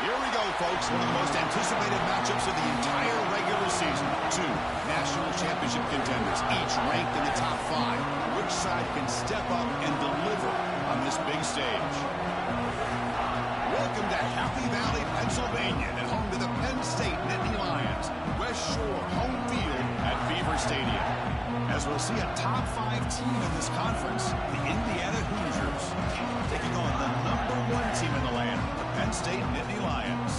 Here we go, folks. One of the most anticipated matchups of the entire regular season. Two national championship contenders, each ranked in the top 5. Which side can step up and deliver on this big stage? Welcome to Happy Valley, Pennsylvania, and home to the Penn State Nittany Lions. West Shore home field at Beaver Stadium. As we'll see a top 5 team in this conference, the Indiana Hoosiers, taking on the #1 team in the land, the Penn State Nittany Lions.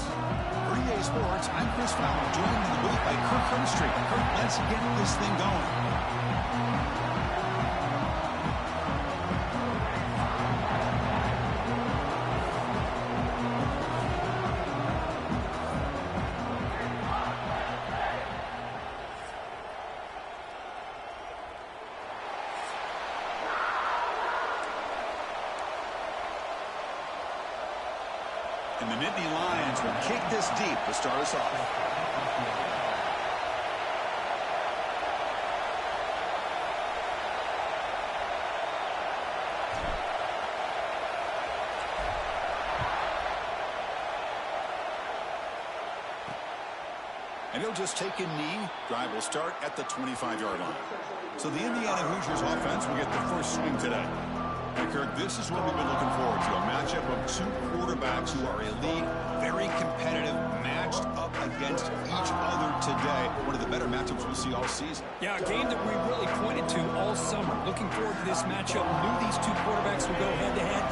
For EA Sports, I'm Chris Fowler, joined in the booth by Kirk Hemstreet. Kirk, let's get this thing going. And the Nittany Lions will kick this deep to start us off. And he'll just take a knee. Drive will start at the 25-yard line. So the Indiana Hoosiers offense will get the first swing today. And Kirk, this is what we've been looking forward to, a matchup of two quarterbacks who are elite, very competitive, matched up against each other today. One of the better matchups we'll see all season. Yeah, a game that we really pointed to all summer. Looking forward to this matchup. Knew these two quarterbacks would go head-to-head.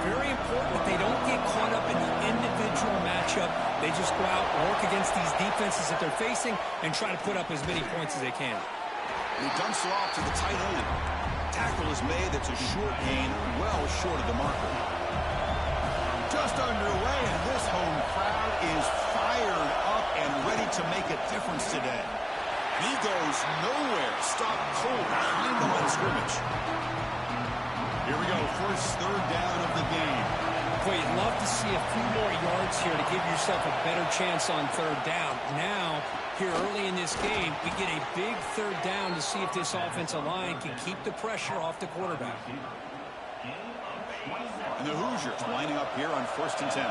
Very important that they don't get caught up in the individual matchup. They just go out, work against these defenses that they're facing, and try to put up as many points as they can. He dumps it off to the tight end. Tackle is made. That's a short gain, well short of the marker. Just underway, and this home crowd is fired up and ready to make a difference today. He goes nowhere. Stop cold behind the line of scrimmage. Here we go. First third down of the game. Boy, you'd love to see a few more yards here to give yourself a better chance on third down. Now, here early in this game, we get a big third down to see if this offensive line can keep the pressure off the quarterback. And the Hoosiers lining up here on 1st and 10.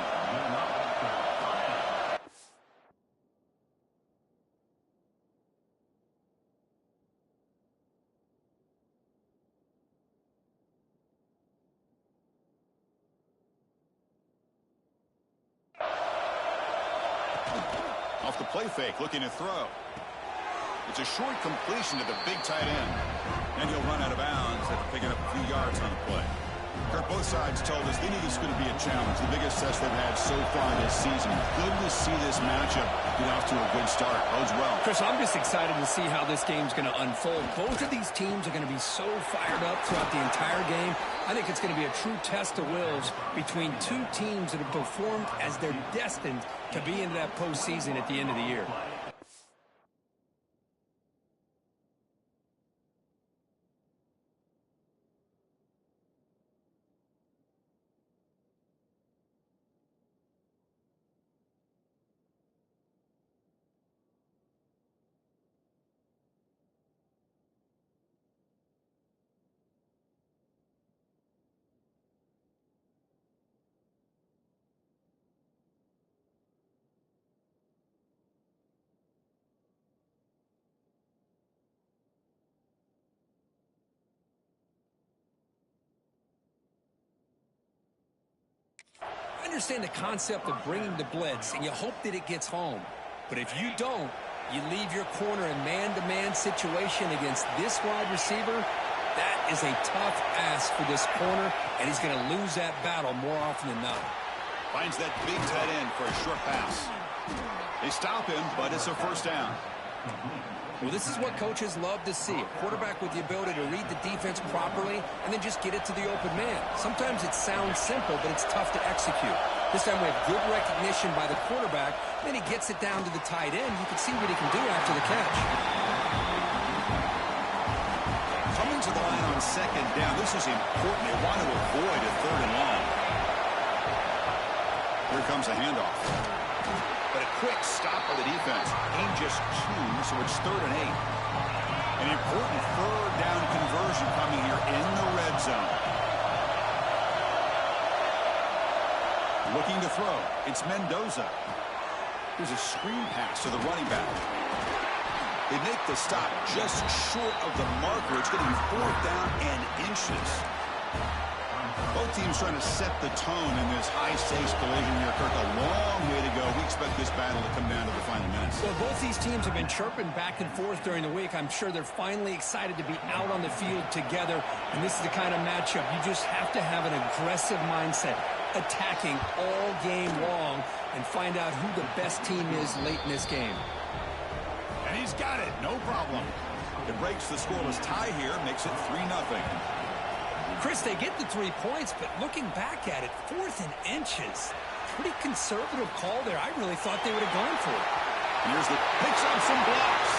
Off the play fake, looking to throw. It's a short completion to the big tight end. And he'll run out of bounds after picking up a few yards on the play. Kirk, both sides told us they knew this was going to be a challenge. The biggest test they've had so far this season. Good to see this matchup get off to a good start. Bodes well. Chris, I'm just excited to see how this game's going to unfold. Both of these teams are going to be so fired up throughout the entire game. I think it's going to be a true test of wills between two teams that have performed as they're destined to be into that postseason at the end of the year. I understand the concept of bringing the blitz, and you hope that it gets home. But if you don't, you leave your corner in man-to-man situation against this wide receiver. That is a tough ask for this corner, and he's going to lose that battle more often than not. Finds that big tight end for a short pass. They stop him, but it's a first down. Well, this is what coaches love to see. A quarterback with the ability to read the defense properly and then just get it to the open man. Sometimes it sounds simple, but it's tough to execute. This time we have good recognition by the quarterback. Then he gets it down to the tight end. You can see what he can do after the catch. Coming to the line on second down. This is important. They want to avoid a third and long. Here comes a handoff. But a quick stop by the defense. Aim just 2, so it's 3rd and 8. An important third down conversion coming here in the red zone. Looking to throw. It's Mendoza. Here's a screen pass to the running back. They make the stop just short of the marker. It's going to be 4th down and inches. Both teams trying to set the tone in this high-stakes collision here, Kirk. A long way to go. We expect this battle to come down to the final minutes. Well, both these teams have been chirping back and forth during the week. I'm sure they're finally excited to be out on the field together. And this is the kind of matchup you just have to have an aggressive mindset, attacking all game long, and find out who the best team is late in this game. And he's got it. No problem. It breaks the scoreless tie here, makes it 3-0. Chris, they get the 3 points, but looking back at it, 4th and inches. Pretty conservative call there. I really thought they would have gone for it. Here's the picks up some blocks.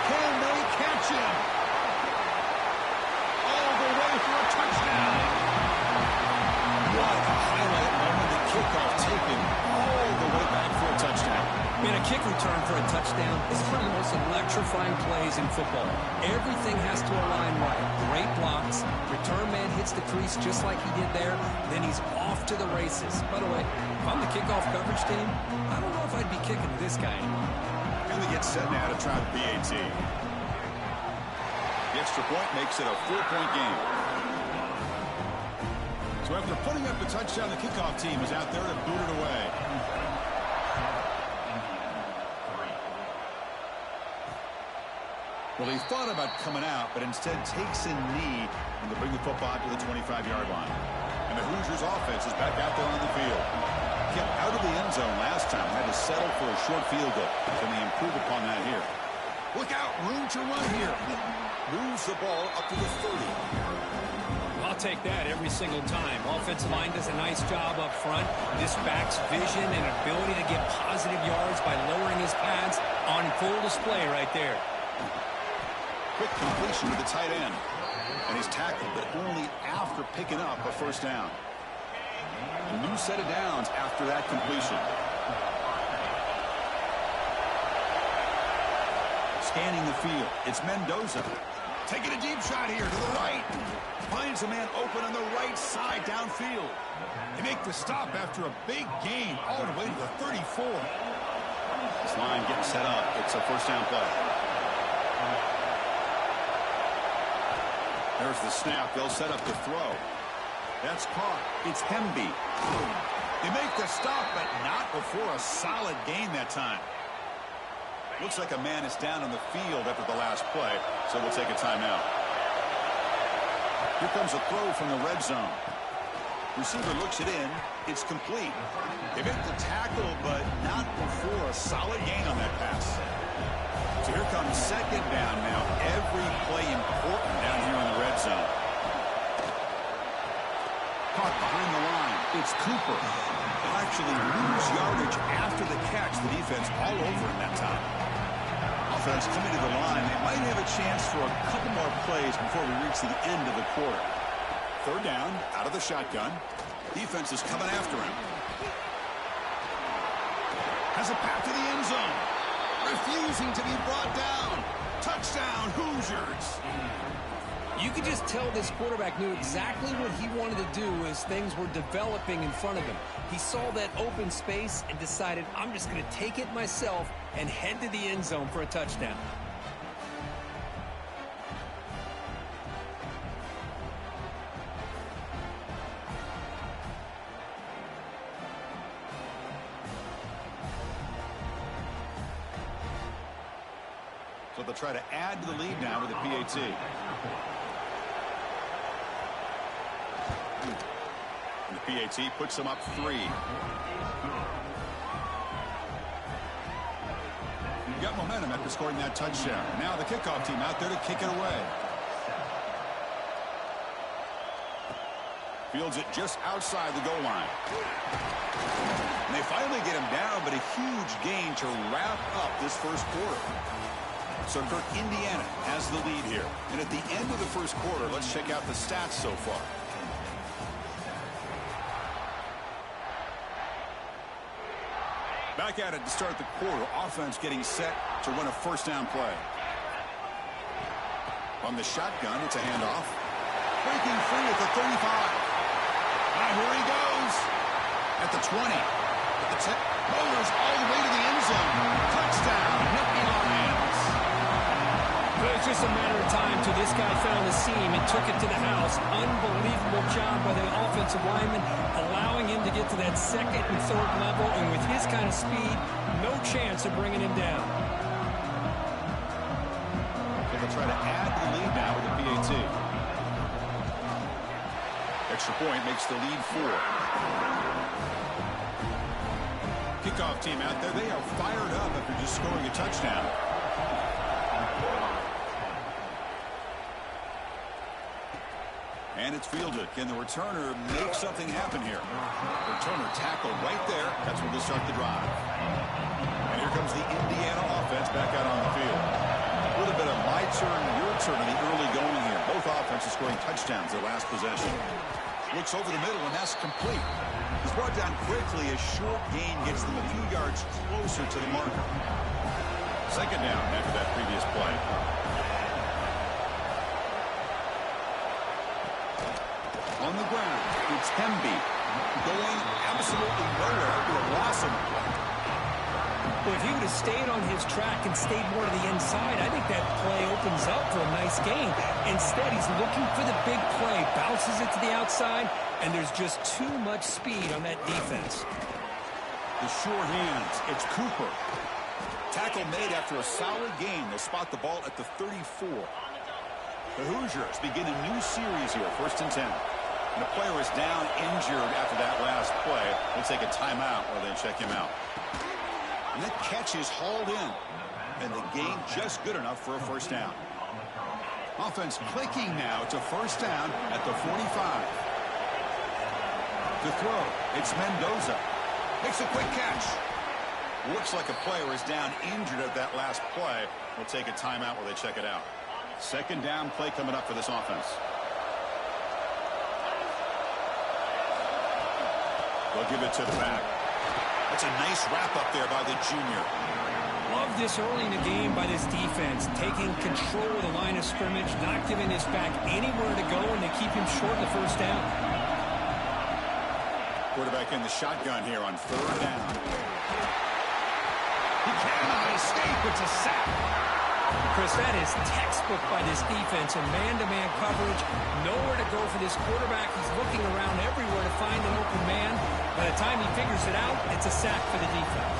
Can they catch him? All the way for a touchdown. What a highlight moment. The kickoff taken all the way back for a touchdown. Man, a kick return for a touchdown is one of the most electrifying plays in football. Everything has to align right. Great blocks. Return man hits the crease just like he did there. Then he's off to the races. By the way, if I'm the kickoff coverage team, I don't know if I'd be kicking to this guy anymore. And they get set now to try the PAT. The extra point makes it a 4-point game. So after putting up the touchdown, the kickoff team is out there to boot it away. Well, he thought about coming out, but instead takes a knee and to bring the football to the 25-yard line. And the Hoosiers offense is back out there on the field. Kept out of the end zone last time. Had to settle for a short field goal. Can they improve upon that here? Look out, room to run here. Moves the ball up to the 30. I'll take that every single time. Offensive line does a nice job up front. This back's vision and ability to get positive yards by lowering his pads on full display right there. Quick completion to the tight end. And he's tackled, but only after picking up a first down. A new set of downs after that completion. Scanning the field. It's Mendoza. Taking a deep shot here to the right. Finds a man open on the right side downfield. They make the stop after a big gain all the way to the 34. This line getting set up. It's a first down play. There's the snap. They'll set up the throw. That's caught. It's Hemby. They make the stop, but not before a solid gain that time. Looks like a man is down on the field after the last play, so we'll take a timeout. Here comes a throw from the red zone. Receiver looks it in. It's complete. They make the tackle, but not before a solid gain on that pass. So here comes second down now. Every play important down here in the red zone. Caught behind the line. It's Cooper. They'll actually lose yardage after the catch. The defense all over him that time. Offense coming to the line. They might have a chance for a couple more plays before we reach the end of the quarter. Third down, out of the shotgun. Defense is coming after him. Has a path to the end zone. Refusing to be brought down. Touchdown, Hoosiers. You could just tell this quarterback knew exactly what he wanted to do as things were developing in front of him. He saw that open space and decided, I'm just going to take it myself and head to the end zone for a touchdown. So they'll try to add to the lead now with the PAT. And the PAT puts them up 3. You've got momentum after scoring that touchdown. Now the kickoff team out there to kick it away. Fields it just outside the goal line. And they finally get him down, but a huge gain to wrap up this first quarter. So Kirk, Indiana has the lead here. And at the end of the first quarter, let's check out the stats so far. Back at it to start the quarter. Offense getting set to run a first down play. On the shotgun, it's a handoff. Breaking free at the 35. Now here he goes. the 20. At the 10. Motors all the way to the end zone. Touchdown, Nittany Lions. But it's just a matter of time till this guy found the seam and took it to the house. Unbelievable job by the offensive lineman, allowing him to get to that second and third level, and with his kind of speed, no chance of bringing him down. They'll try to add the lead now with the PAT. Extra point makes the lead 4. Kickoff team out there, they are fired up after just scoring a touchdown. And it's fielded. Can the returner make something happen here? Returner tackle right there. That's where they'll start the drive. And here comes the Indiana offense back out on the field. A little bit of my turn, your turn in the early going here. Both offenses scoring touchdowns their last possession. Looks over the middle, and that's complete. He's brought down quickly. A short gain gets them a few yards closer to the marker. Second down after that previous play. On the ground, it's Hemby going absolutely nowhere after a loss of play. Well, if he would have stayed on his track and stayed more to the inside, I think that play opens up for a nice gain. Instead, he's looking for the big play, bounces it to the outside, and there's just too much speed on that defense. The sure hands, it's Cooper. Tackle made after a solid gain. They'll spot the ball at the 34. The Hoosiers begin a new series here, 1st and 10. And the player is down injured after that last play. We'll take a timeout while they check him out. And that catch is hauled in. And the gain just good enough for a first down. Offense clicking now to first down at the 45. To throw, it's Mendoza. Makes a quick catch. Looks like a player is down injured at that last play. We'll take a timeout while they check it out. Second down play coming up for this offense. They'll give it to the back. That's a nice wrap-up there by the junior. Love this early in the game by this defense, taking control of the line of scrimmage, not giving this back anywhere to go, and they keep him short of the first down. Quarterback in the shotgun here on 3rd down. He cannot escape. It's a sack. Chris, that is textbook by this defense and man-to-man coverage. Nowhere to go for this quarterback. He's looking around everywhere to find an open man. By the time he figures it out, it's a sack for the defense.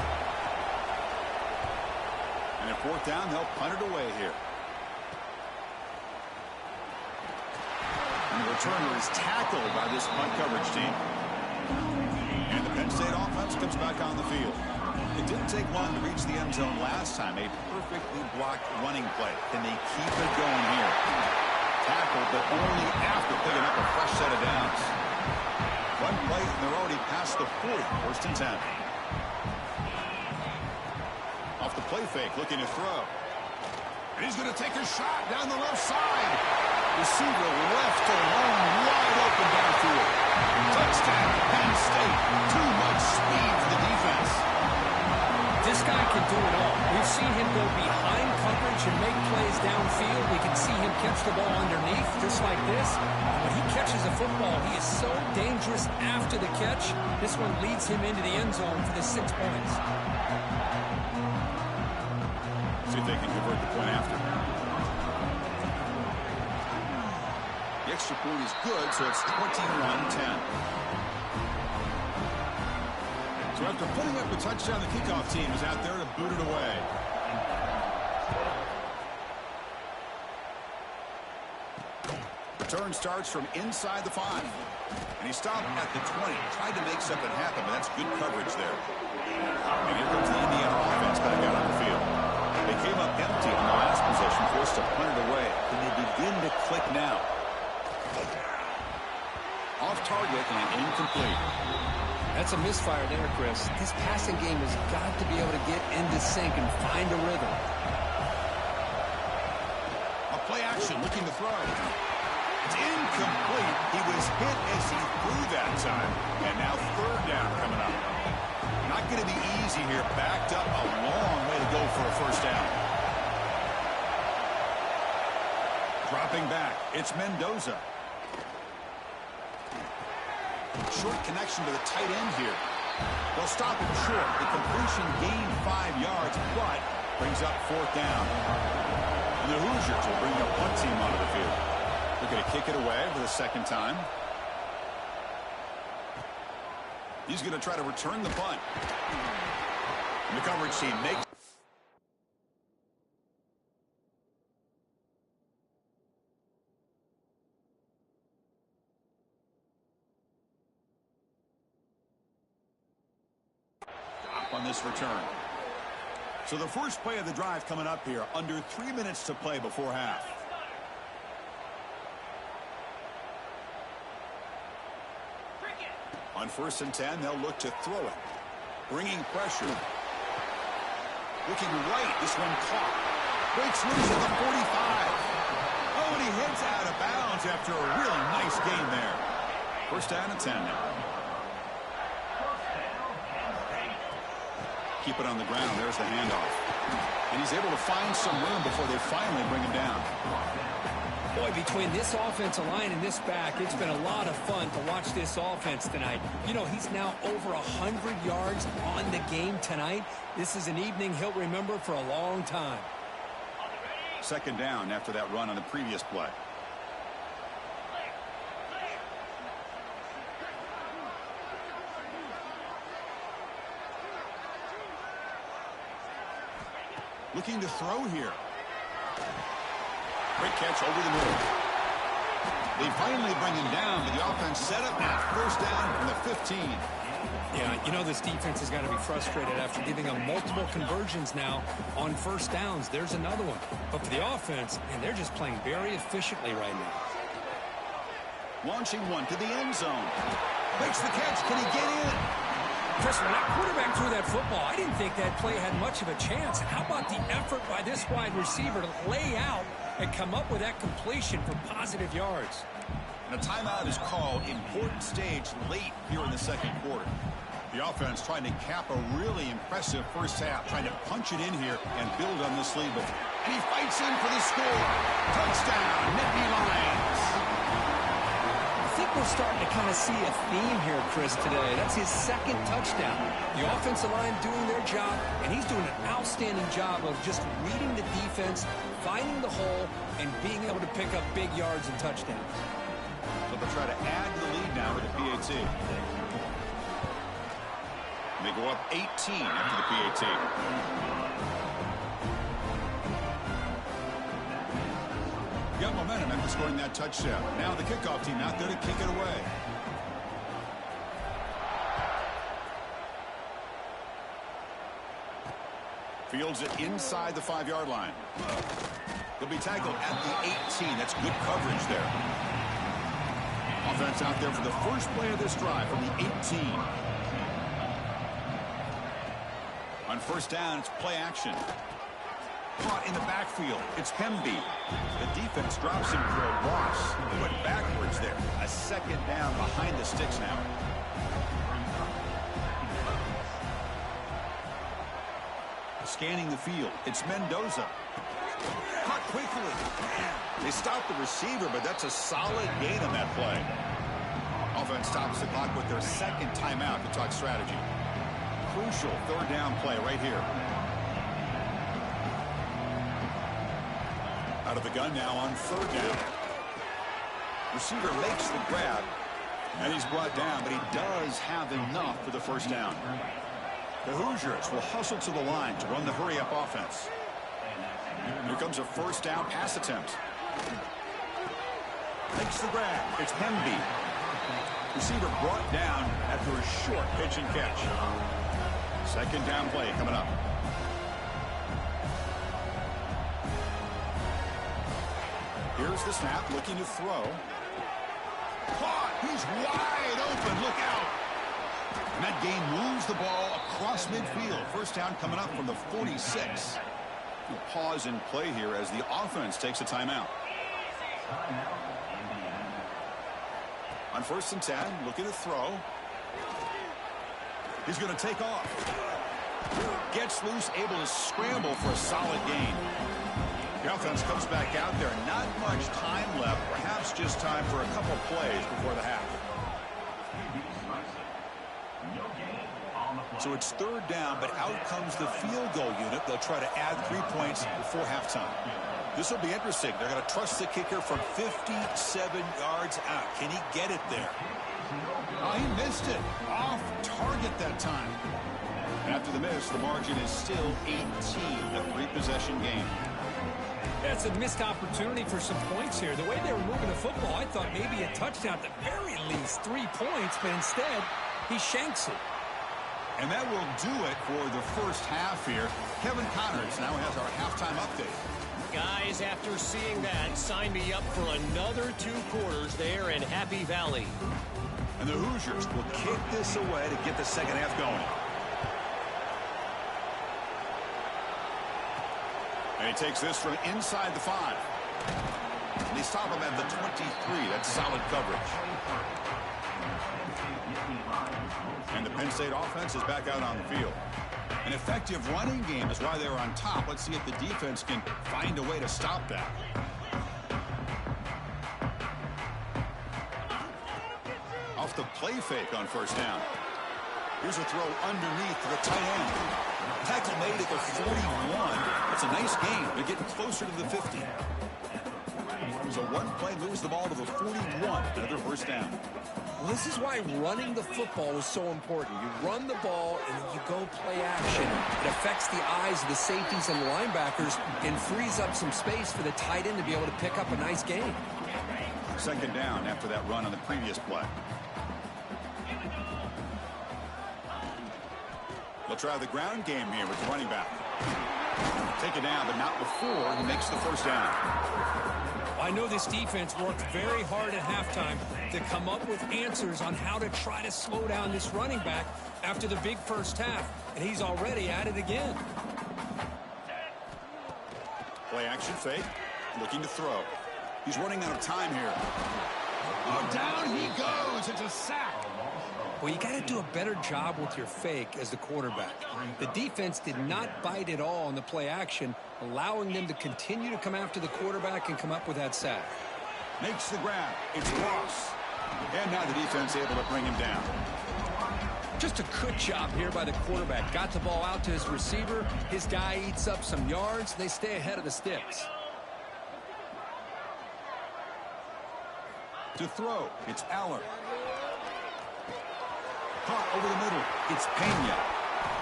And at 4th down, they'll punt it away here. And the returner is tackled by this punt coverage team. And the Penn State offense comes back on the field. It didn't take long to reach the end zone last time. A perfectly blocked running play. Can they keep it going here? Tackled, but only after picking up a fresh set of downs. One play, and they're already past the 40. 1st and 10. Off the play fake, looking to throw. And he's going to take a shot down the left side. Receiver left alone, wide open downfield. Touchdown, Penn State. Too much speed for the defense. This guy can do it all. We've seen him go behind coverage and make plays downfield. We can see him catch the ball underneath, just like this. When he catches a football, he is so dangerous after the catch. This one leads him into the end zone for the 6 points. See if they can convert the point after. The extra point is good, so it's 21-10. So after putting up a touchdown, the kickoff team is out there to boot it away. Return starts from inside the 5. And he stopped at the 20. Tried to make something happen, but that's good coverage there. And here comes the Indiana offense back out on the field. They came up empty on the last possession, forced to punt it away. Can they begin to click now? Off target and incomplete. That's a misfire there, Chris. This passing game has got to be able to get into sync and find a rhythm. A play action, looking to throw. It's incomplete. He was hit as he threw that time. And now 3rd down coming up. Not going to be easy here. Backed up a long way to go for a first down. Dropping back, it's Mendoza. Short connection to the tight end here. They'll stop it short. The completion gained 5 yards, but brings up 4th down. And the Hoosiers will bring the punt team onto the field. They're going to kick it away for the 2nd time. He's going to try to return the punt. And the coverage team makes on this return. So the first play of the drive coming up here, under 3 minutes to play before half. On 1st and 10, they'll look to throw it. Bringing pressure. Looking right. This one caught. Breaks loose at the 45. Oh, and he heads out of bounds after a real nice gain there. 1st down and 10 now. Keep it on the ground. There's the handoff. And he's able to find some room before they finally bring him down. Boy, between this offensive line and this back, it's been a lot of fun to watch this offense tonight. You know, he's now over 100 yards on the game tonight. This is an evening he'll remember for a long time. 2nd down after that run on the previous play. Looking to throw here. Great catch over the middle. They finally bring him down, but the offense set up now. 1st down from the 15. Yeah, you know this defense has got to be frustrated after giving them multiple conversions now on 1st downs. There's another one. But for the offense, and they're just playing very efficiently right now. Launching one to the end zone. Makes the catch. Can he get in? Chris, when that quarterback threw that football, I didn't think that play had much of a chance. And how about the effort by this wide receiver to lay out and come up with that completion for positive yards? And a timeout is called. Important stage late here in the 2nd quarter. The offense trying to cap a really impressive 1st half, trying to punch it in here and build on this lead. And he fights in for the score. Touchdown, Nittany Lions. I think we're starting to kind of see a theme here, Chris, today. That's his 2nd touchdown. The offensive line doing their job, and he's doing an outstanding job of just reading the defense, finding the hole, and being able to pick up big yards and touchdowns. So they'll try to add to the lead now with the PAT. And they go up 18 after the PAT. Got momentum after scoring that touchdown. Now the kickoff team out there to kick it away. Fields it inside the 5-yard line. He'll be tackled at the 18. That's good coverage there. Offense out there for the first play of this drive from the 18. On 1st down, it's play action. Caught in the backfield. It's Hemby. The defense drops him for a loss. He went backwards there. A 2nd down behind the sticks now. Scanning the field. It's Mendoza. Caught quickly. They stopped the receiver, but that's a solid gain on that play. Offense stops the clock with their 2nd timeout to talk strategy. Crucial 3rd down play right here. Out of the gun now on 3rd down. Receiver makes the grab, and he's brought down, but he does have enough for the 1st down. The Hoosiers will hustle to the line to run the hurry-up offense. Here comes a 1st down pass attempt. Makes the grab. It's Hemby. Receiver brought down after a short pitch and catch. 2nd down play coming up. Here's the snap, looking to throw. Caught! He's wide open. Look out! And that game moves the ball across midfield. 1st down coming up from the 46. We'll pause and play here as the offense takes a timeout. On 1st and 10, looking to throw. He's going to take off. Gets loose, able to scramble for a solid gain. The offense comes back out there. Not much time left. Perhaps just time for a couple plays before the half. So it's third down, but out comes the field goal unit. They'll try to add 3 points before halftime. This will be interesting. They're going to trust the kicker from 57 yards out. Can he get it there? Oh, he missed it. Off target that time. After the miss, the margin is still 18, a 3-possession game. That's a missed opportunity for some points here. The way they were moving the football, I thought maybe a touchdown, at the very least 3 points, but instead, he shanks it. And that will do it for the first half here. Kevin Connors now has our halftime update. Guys, after seeing that, sign me up for another 2 quarters there in Happy Valley. And the Hoosiers will kick this away to get the second half going. And he takes this from inside the 5. And they stop him at the 23. That's solid coverage. And the Penn State offense is back out on the field. An effective running game is why they're on top. Let's see if the defense can find a way to stop that. Off the play fake on first down. Here's a throw underneath to the tight end. Tackle made at the 41. That's a nice gain. They're getting closer to the 50. So one play moves the ball to the 41. Another first down. Well, this is why running the football is so important. You run the ball and then you go play action. It affects the eyes of the safeties and the linebackers and frees up some space for the tight end to be able to pick up a nice gain. Second down after that run on the previous play. They'll try the ground game here with the running back. Take it down, but not before he makes the first down. I know this defense worked very hard at halftime to come up with answers on how to try to slow down this running back after the big first half, and he's already at it again. Play action fake, looking to throw. He's running out of time here. Oh, down he goes. It's a sack. Well, you got to do a better job with your fake as the quarterback. The defense did not bite at all on the play action, allowing them to continue to come after the quarterback and come up with that sack. Makes the grab. It's Ross. And now the defense able to bring him down. Just a good job here by the quarterback. Got the ball out to his receiver. His guy eats up some yards. They stay ahead of the sticks. To throw, it's Aller. Caught over the middle. It's Pena.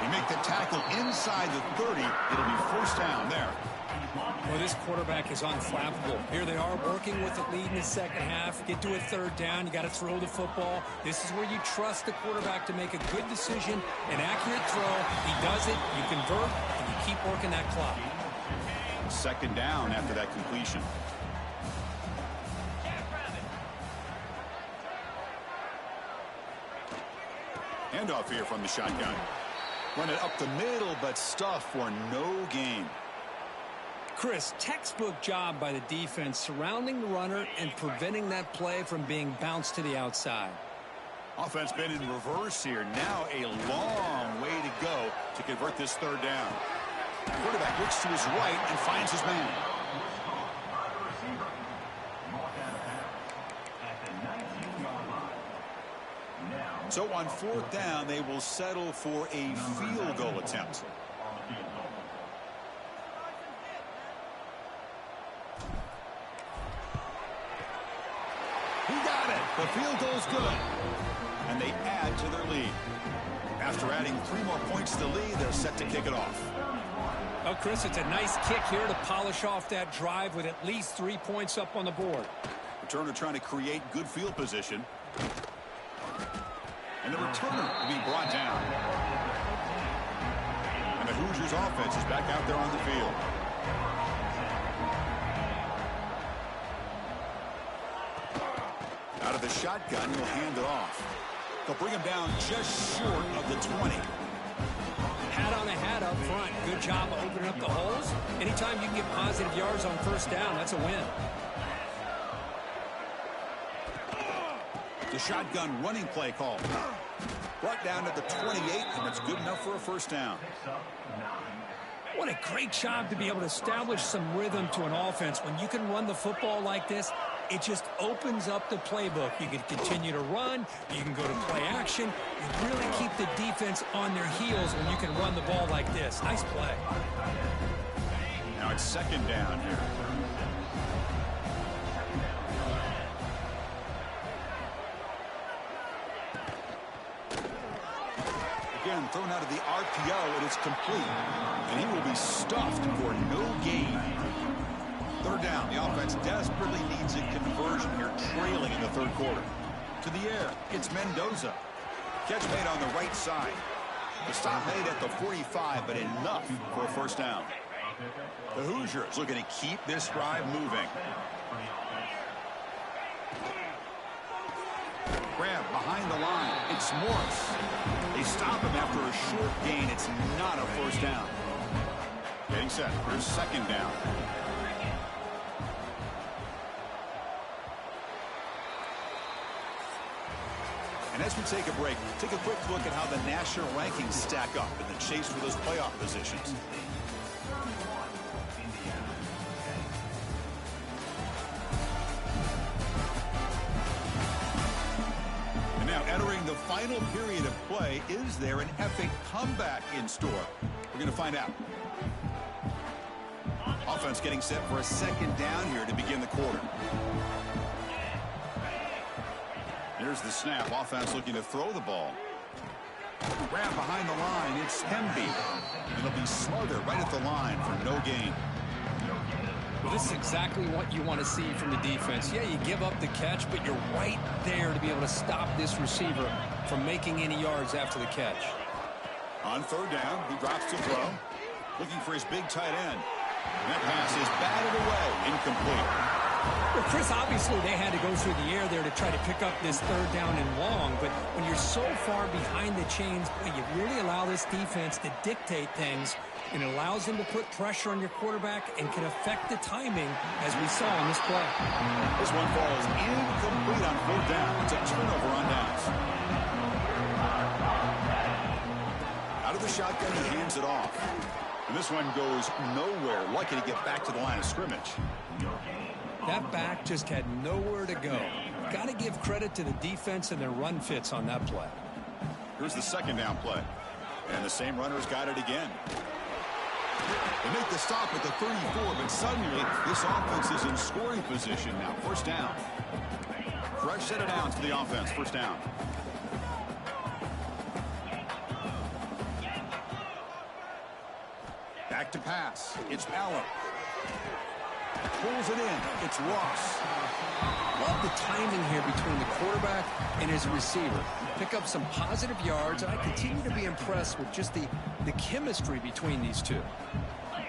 They make the tackle inside the 30. It'll be first down there. Well, this quarterback is unflappable. Here they are working with the lead in the second half. Get to a third down. You got to throw the football. This is where you trust the quarterback to make a good decision, an accurate throw. He does it. You convert, and you keep working that clock. Second down after that completion. Handoff here from the shotgun. Run it up the middle, but stuff for no gain. Chris, textbook job by the defense surrounding the runner and preventing that play from being bounced to the outside. Offense been in reverse here. Now a long way to go to convert this third down. The quarterback looks to his right and finds his man. So on fourth down, they will settle for a field goal attempt. He got it. The field goal's good. And they add to their lead. After adding 3 more points to the lead, they're set to kick it off. Oh, Chris, it's a nice kick here to polish off that drive with at least 3 points up on the board. Returner trying to create good field position. And the returner will be brought down. And the Hoosiers offense is back out there on the field. Out of the shotgun, he'll hand it off. They'll bring him down just short of the 20. Hat on a hat up front. Good job of opening up the holes. Anytime you can get positive yards on first down, that's a win. The shotgun running play call. Brought down at the 28, and that's good enough for a first down. What a great job to be able to establish some rhythm to an offense. When you can run the football like this, it just opens up the playbook. You can continue to run. You can go to play action. You really keep the defense on their heels when you can run the ball like this. Nice play. Now it's second down here. Again, thrown out of the RPO, and it's complete. And he will be stuffed for no gain. Third down. The offense desperately needs a conversion here, trailing in the third quarter. To the air. It's Mendoza. Catch made on the right side. The stop made at the 45, but enough for a first down. The Hoosiers looking to keep this drive moving. Grab behind the line. It's Morris. They stop him after a short gain. It's not a first down. Getting set for his second down. And as we take a break, take a quick look at how the national rankings stack up in the chase for those playoff positions. And now entering the final period of play, is there an epic comeback in store? We're going to find out. Offense getting set for a second down here to begin the quarter. Here's the snap. Offense looking to throw the ball. Grab behind the line. It's Hemby. And it'll be smothered right at the line for no gain. Well, this is exactly what you want to see from the defense. Yeah, you give up the catch, but you're right there to be able to stop this receiver from making any yards after the catch. On third down, he drops to throw. Looking for his big tight end. And that pass is batted away. Incomplete. Well, Chris, obviously they had to go through the air there to try to pick up this third down and long, but when you're so far behind the chains, boy, you really allow this defense to dictate things, and it allows them to put pressure on your quarterback and can affect the timing, as we saw in this play. This one falls incomplete on fourth down. It's a turnover on downs. Out of the shotgun, he hands it off. And this one goes nowhere. Lucky to get back to the line of scrimmage. That back just had nowhere to go. Got to give credit to the defense and their run fits on that play. Here's the second down play. And the same runner's got it again. They make the stop at the 34, but suddenly this offense is in scoring position now. First down. Fresh set of downs for the offense. First down. Back to pass. It's Allen. Pulls it in. It's Ross. Love the timing here between the quarterback and his receiver. Pick up some positive yards, and I continue to be impressed with just the chemistry between these two.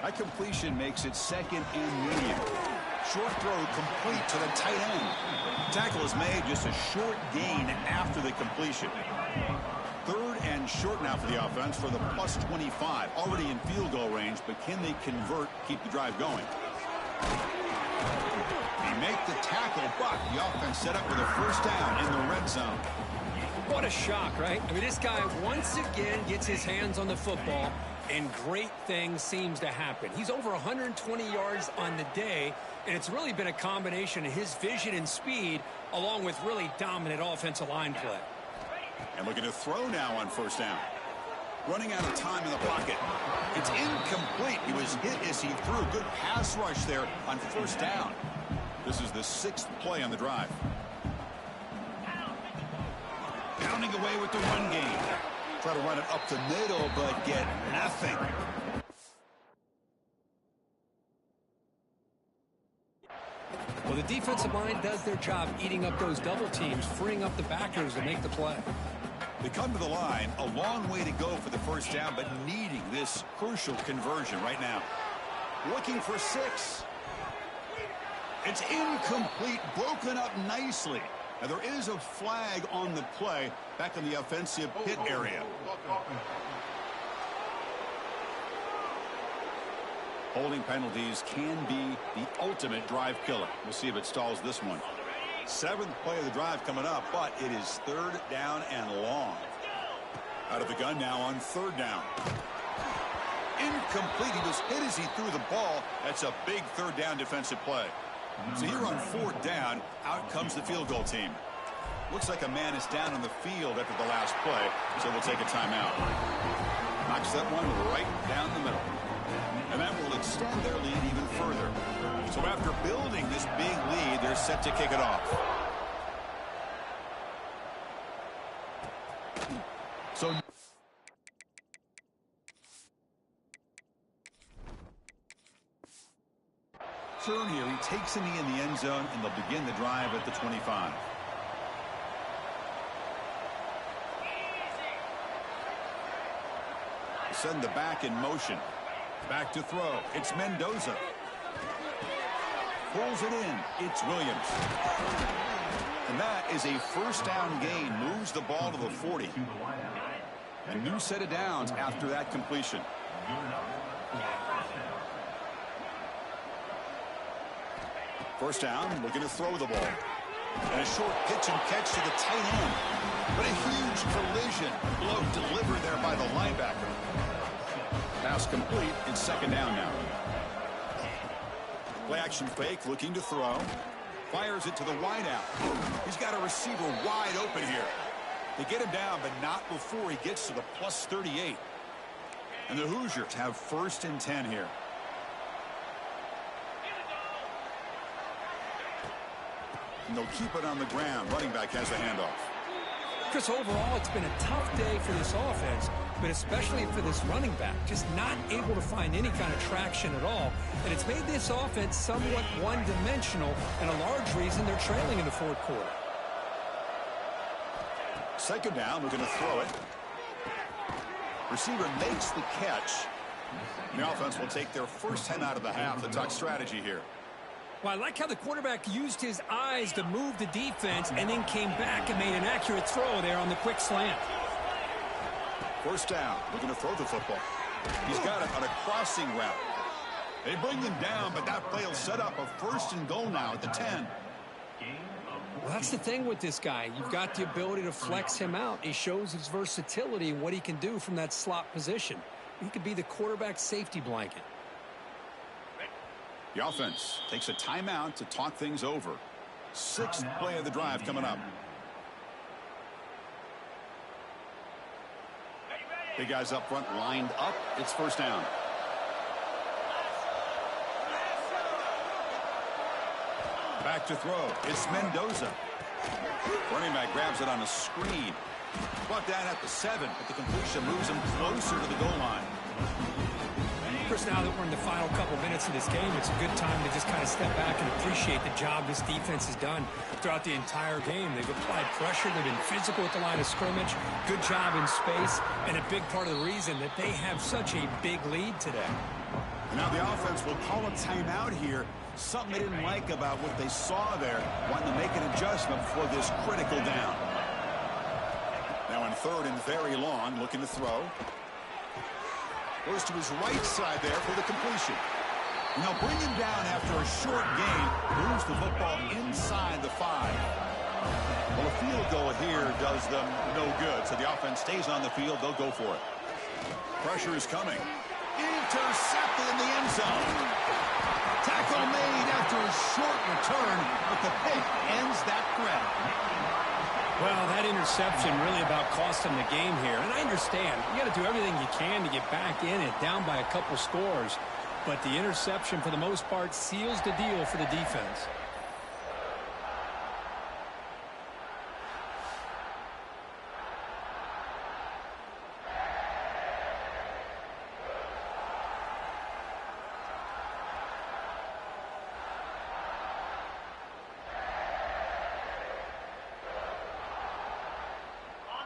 That completion makes it second and medium. Short throw complete to the tight end. Tackle is made, just a short gain after the completion. Third and short now for the offense for the plus 25. Already in field goal range, but can they convert, keep the drive going? They make the tackle, but the offense set up with a first down in the red zone. What a shock, right? I mean, this guy once again gets his hands on the football, and great things seems to happen. He's over 120 yards on the day, and it's really been a combination of his vision and speed along with really dominant offensive line play. And looking to throw now on first down. Running out of time in the pocket. It's incomplete. He was hit as he threw. Good pass rush there on first down. This is the 6th play on the drive. Pounding away with the run game. Try to run it up the middle, but get nothing. Well, the defensive line does their job eating up those double teams, freeing up the backers to make the play. They come to the line, a long way to go for the first down, but needing this crucial conversion right now. Looking for 6. It's incomplete, broken up nicely. Now there is a flag on the play back in the offensive pit area. Holding penalties can be the ultimate drive killer. We'll see if it stalls this one. 7th play of the drive coming up, but it is third down and long. Out of the gun now on third down. Incomplete. He was hit as he threw the ball. That's a big third down defensive play. So here on 4th down, out comes the field goal team. Looks like a man is down on the field after the last play, so we'll take a timeout. Knocks that one right down the middle. And that will extend their lead even further. So after building this big lead, they're set to kick it off. So turn here, he takes a knee in the end zone, and they'll begin the drive at the 25. Send the back in motion. Back to throw. It's Mendoza. Pulls it in. It's Williams. And that is a first down gain. Moves the ball to the 40. A new set of downs after that completion. First down, looking to throw the ball. And a short pitch and catch to the tight end. But a huge collision. Blow delivered there by the linebacker. Pass complete. It's second down now. Play action fake, looking to throw. Fires it to the wideout. He's got a receiver wide open here. They get him down, but not before he gets to the plus 38. And the Hoosiers have 1st and 10 here. And they'll keep it on the ground. Running back has the handoff. Chris, overall, it's been a tough day for this offense, but especially for this running back. Just not able to find any kind of traction at all. And it's made this offense somewhat one-dimensional, and a large reason they're trailing in the 4th quarter. Second down, we're going to throw it. Receiver makes the catch. The offense will take their first 10 out of the half. The talk strategy here. Well, I like how the quarterback used his eyes to move the defense and then came back and made an accurate throw there on the quick slant. First down. We're going to throw the football. He's got it on a crossing route. They bring him down, but that play will set up a 1st and goal now at the 10. Well, that's the thing with this guy. You've got the ability to flex him out. He shows his versatility and what he can do from that slot position. He could be the quarterback safety blanket. The offense takes a timeout to talk things over. 6th play of the drive coming up. Big guys up front lined up. It's first down. Back to throw. It's Mendoza. Running back grabs it on a screen. Brought down at the 7, but the completion moves him closer to the goal line. Chris, now that we're in the final couple minutes of this game, it's a good time to just kind of step back and appreciate the job this defense has done throughout the entire game. They've applied pressure. They've been physical at the line of scrimmage. Good job in space, and a big part of the reason that they have such a big lead today. Now the offense will call a timeout here. Something they didn't like about what they saw there. Wanting to make an adjustment for this critical down. Now in 3rd and very long, looking to throw. Goes to his right side there for the completion. And they'll bring him down after a short gain. Moves the football inside the 5. Well, a field goal here does them no good. So the offense stays on the field. They'll go for it. Pressure is coming. Intercepted in the end zone. Tackle made after a short return, but the pick ends that threat. Well, that interception really about cost them the game here. And I understand. You got to do everything you can to get back in it, down by a couple scores. But the interception, for the most part, seals the deal for the defense.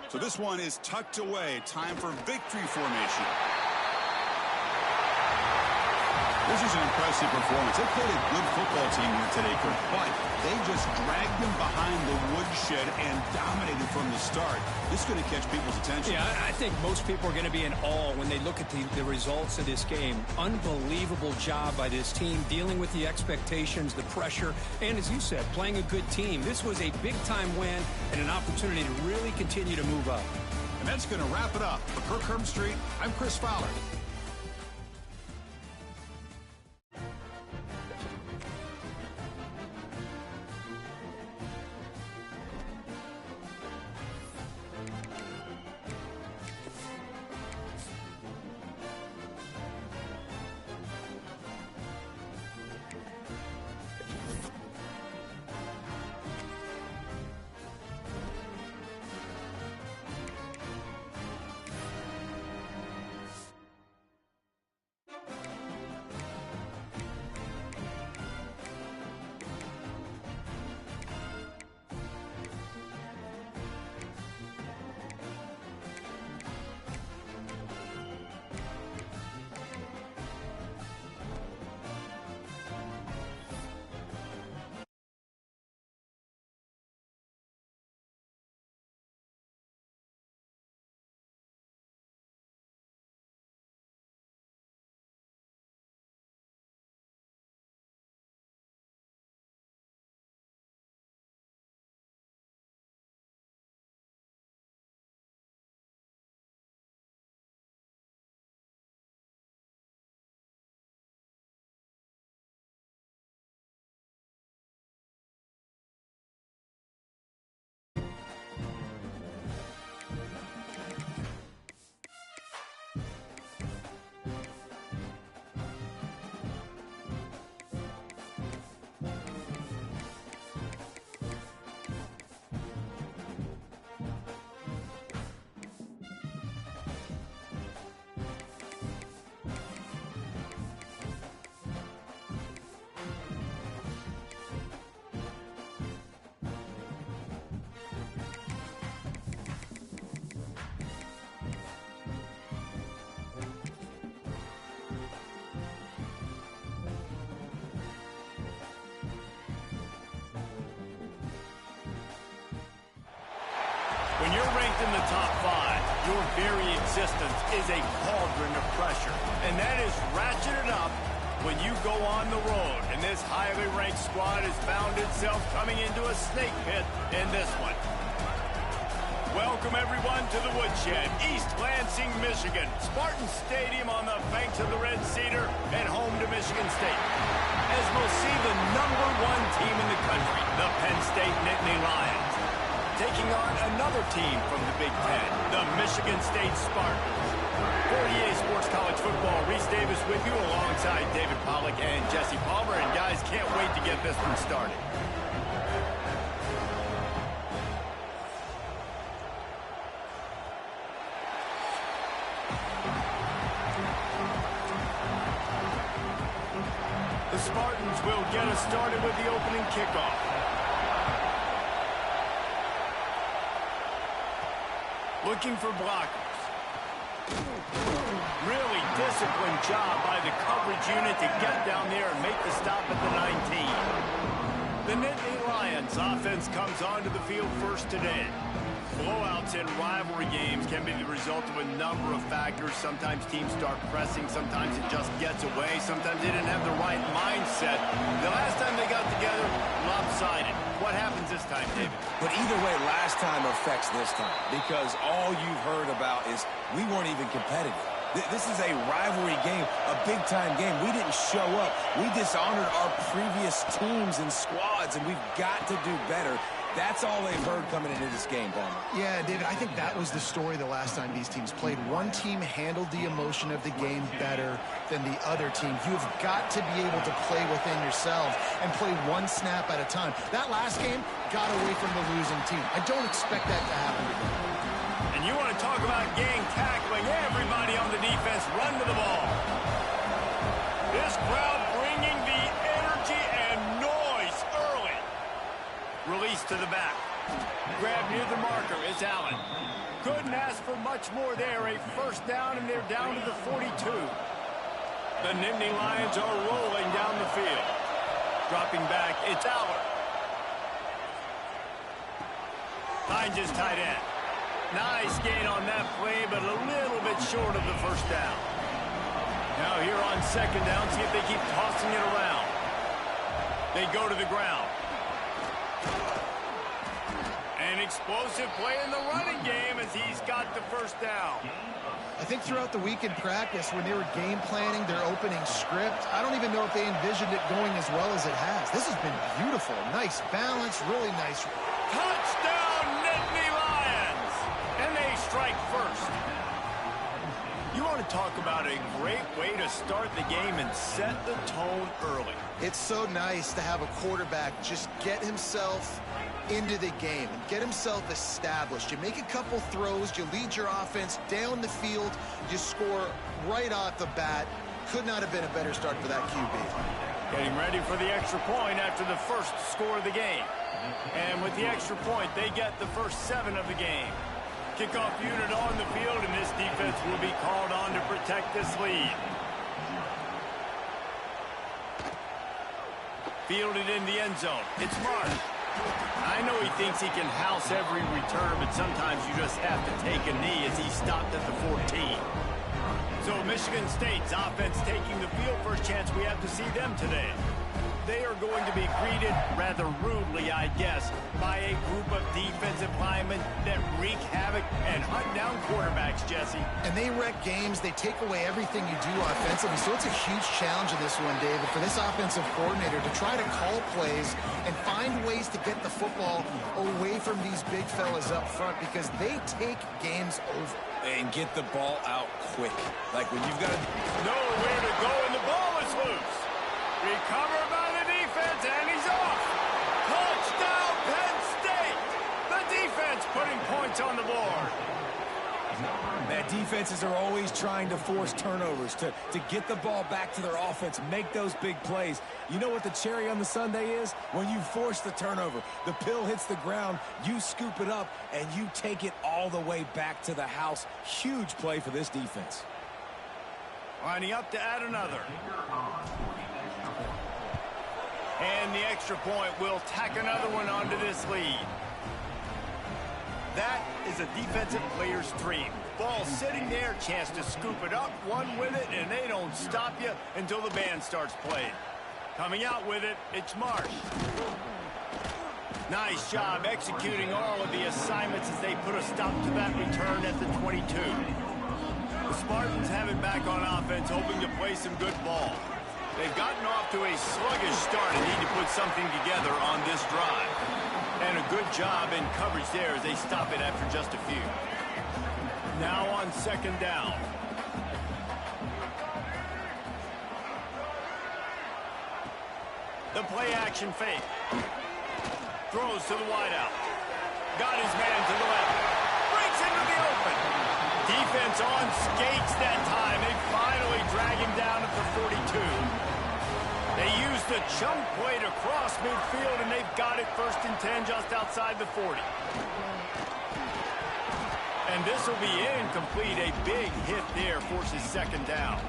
So this one is tucked away. Time for victory formation. This is an impressive performance. They played a good football team here today, Kirk, but they just dragged them behind the woodshed and dominated from the start. This is going to catch people's attention. Yeah, I think most people are going to be in awe when they look at the results of this game. Unbelievable job by this team, dealing with the expectations, the pressure, and as you said, playing a good team. This was a big-time win and an opportunity to really continue to move up. And that's going to wrap it up. For Kirk Herbstreit, I'm Chris Fowler. ranked in the top 5, your very existence is a cauldron of pressure. And that is ratcheted up when you go on the road. And this highly ranked squad has found itself coming into a snake pit in this one. Welcome, everyone, to the Woodshed, East Lansing, Michigan. Spartan Stadium on the banks of the Red Cedar and home to Michigan State. As we'll see the #1 team in the country, the Penn State Nittany Lions, taking on another team from the Big Ten, the Michigan State Spartans. For EA Sports College Football, Reese Davis with you alongside David Pollack and Jesse Palmer. And guys, can't wait to get this one started. The Spartans will get us started with the opening kickoff. Looking for blockers. Really disciplined job by the coverage unit to get down there and make the stop at the 19. The Nittany Lions offense comes onto the field first today. Blowouts in rivalry games can be the result of a number of factors. Sometimes teams start pressing. Sometimes it just gets away. Sometimes they didn't have the right mindset. The last time they got together, lopsided. What happens this time, David? But either way, last time affects this time because all you've heard about is we weren't even competitive. This is a rivalry game, a big-time game. We didn't show up. We dishonored our previous teams and squads, and we've got to do better. That's all they've heard coming into this game, Palmer. Yeah, David, I think that was the story the last time these teams played. One team handled the emotion of the game better than the other team. You've got to be able to play within yourself and play one snap at a time. That last game got away from the losing team. I don't expect that to happen again. And you want to talk about gang tackling, everybody on the defense run to the ball. This crowd bringing the energy and noise early. Release to the back. Grab near the marker. It's Allen. Couldn't ask for much more there. A first down, and they're down to the 42. The Nittany Lions are rolling down the field. Dropping back, it's Allen. Finds his tight end. Nice gain on that play, but a little bit short of the first down. Now here on second down, see if they keep tossing it around. They go to the ground. An explosive play in the running game as he's got the first down. I think throughout the week in practice, when they were game planning their opening script, I don't even know if they envisioned it going as well as it has. This has been beautiful. Nice balance, really nice. Touchdown, Nittany Lions! And they strike first. You want to talk about a great way to start the game and set the tone early. It's so nice to have a quarterback just get himself into the game and get himself established. You make a couple throws, you lead your offense down the field, you score right off the bat. Could not have been a better start for that QB. Getting ready for the extra point after the first score of the game. And with the extra point, they get the first 7 of the game. Kickoff unit on the field, and this defense will be called on to protect this lead. Fielded in the end zone. It's Mark. I know he thinks he can house every return, but sometimes you just have to take a knee as he stopped at the 14. So Michigan State's offense taking the field. First chance we have to see them today. They are going to be greeted rather rudely, I guess, by a group of defensive linemen that wreak havoc and hunt down quarterbacks, Jesse. And they wreck games. They take away everything you do offensively. So it's a huge challenge in this one, David, for this offensive coordinator to try to call plays and find ways to get the football away from these big fellas up front because they take games over. And get the ball out quick. Like when you've got to... Nowhere to go, and the ball is loose. Recovered by the defense, and he's off. Touchdown, Penn State. The defense putting points on the board. Man, defenses are always trying to force turnovers to get the ball back to their offense, make those big plays. You know what the cherry on the sundae is? When you force the turnover, the pill hits the ground, you scoop it up, and you take it all the way back to the house. Huge play for this defense. Lining up to add another. And the extra point will tack another one onto this lead. That is a defensive player's dream. Ball sitting there, chance to scoop it up, one with it, and they don't stop you until the band starts playing. Coming out with it, it's Marsh. Nice job executing all of the assignments as they put a stop to that return at the 22. The Spartans have it back on offense, hoping to play some good ball. They've gotten off to a sluggish start and need to put something together on this drive. And a good job in coverage there as they stop it after just a few. Now on second down. The play action fake. Throws to the wideout. Got his man to the left. Breaks into the open. Defense on skates that time. They finally drag him down at the 42. They use the chunk play to cross midfield, and they've got it 1st and 10 just outside the 40. And this will be incomplete. A big hit there forces second down.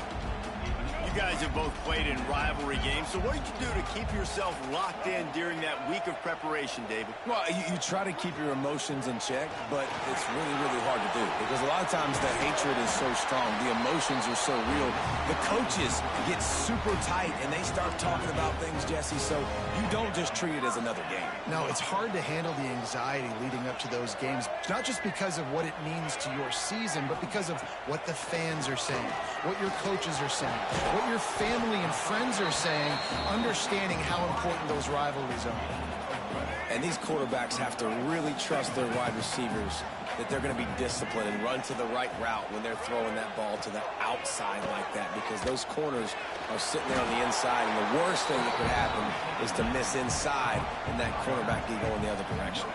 You guys have both played in rivalry games, so what did you do to keep yourself locked in during that week of preparation, David? Well, you try to keep your emotions in check, but it's really, really hard to do because a lot of times the hatred is so strong. The emotions are so real. The coaches get super tight, and they start talking about things, Jesse, so you don't just treat it as another game. No, it's hard to handle the anxiety leading up to those games, not just because of what it means to your season, but because of what the fans are saying, what your coaches are saying, what your family and friends are saying, understanding how important those rivalries are. And these quarterbacks have to really trust their wide receivers that they're going to be disciplined and run to the right route when they're throwing that ball to the outside like that, because those corners are sitting there on the inside, and the worst thing that could happen is to miss inside and that cornerback can go in the other direction.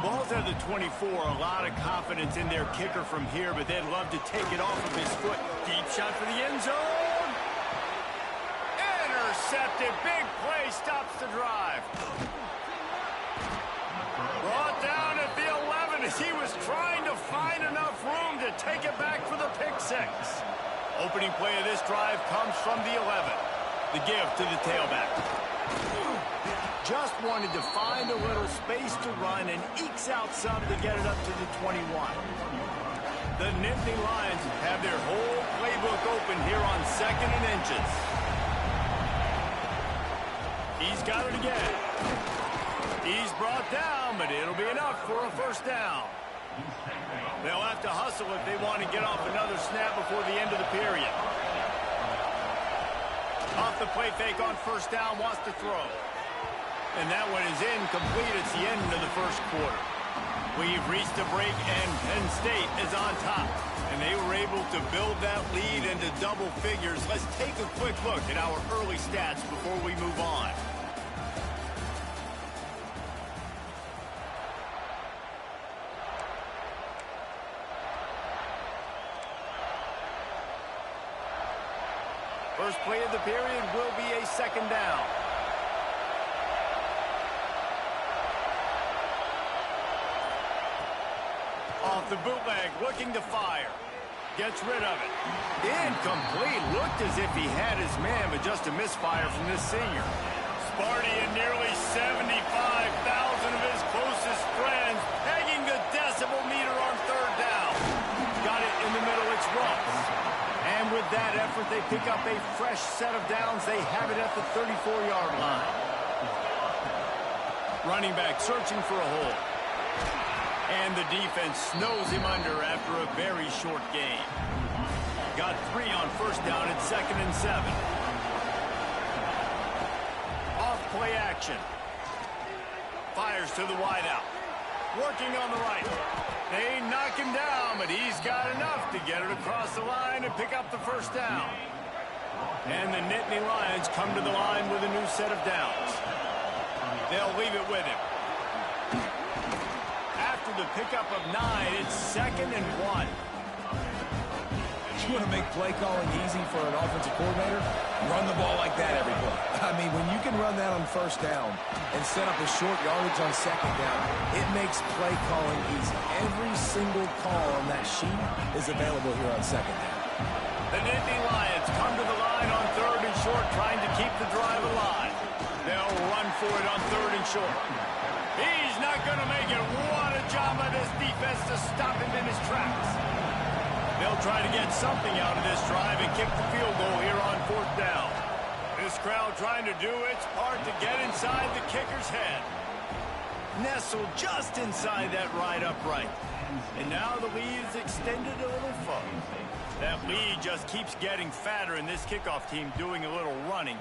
Ball's at the 24, a lot of confidence in their kicker from here, but they'd love to take it off of his foot. Deep shot for the end zone. Intercepted. Big play stops the drive. Brought down at the 11 as he was trying to find enough room to take it back for the pick six. Opening play of this drive comes from the 11. The give to the tailback. Just wanted to find a little space to run and ekes out some to get it up to the 21. The Nittany Lions have their whole playbook open here on 2nd and inches. He's got it again. He's brought down, but it'll be enough for a first down. They'll have to hustle if they want to get off another snap before the end of the period. Off the play fake on first down, wants to throw. And that one is incomplete. It's the end of the first quarter. We've reached a break, and Penn State is on top. And they were able to build that lead into double figures. Let's take a quick look at our early stats before we move on. First play of the period will be a second down. Off the bootleg, looking to fire. Gets rid of it. Incomplete. Looked as if he had his man, but just a misfire from this senior. Sparty and nearly 75,000 of his closest friends pegging the decibel meter on third down. Got it in the middle. It's Ruff. And with that effort, they pick up a fresh set of downs. They have it at the 34-yard line. Running back searching for a hole. And the defense snows him under after a very short game. Got 3 on first down at 2nd and 7. Off play action. Fires to the wideout. Working on the right. They knock him down, but he's got enough to get it across the line and pick up the first down. And the Nittany Lions come to the line with a new set of downs. They'll leave it with him. After the pickup of 9, it's 2nd and 1. You want to make play calling easy for an offensive coordinator? Run the ball like that every play. I mean, when you can run that on first down and set up a short yardage on second down, it makes play calling easy. Every single call on that sheet is available here on second down. The Nittany Lions come to the line on 3rd and short, trying to keep the drive alive. They'll run for it on 3rd and short. He's not going to make it. What a Good job by this defense to stop him in his tracks. They'll try to get something out of this drive and kick the field goal here on 4th down. This crowd trying to do its part to get inside the kicker's head. Nestled just inside that right upright. And now the lead is extended a little further. That lead just keeps getting fatter, and this kickoff team doing a little running.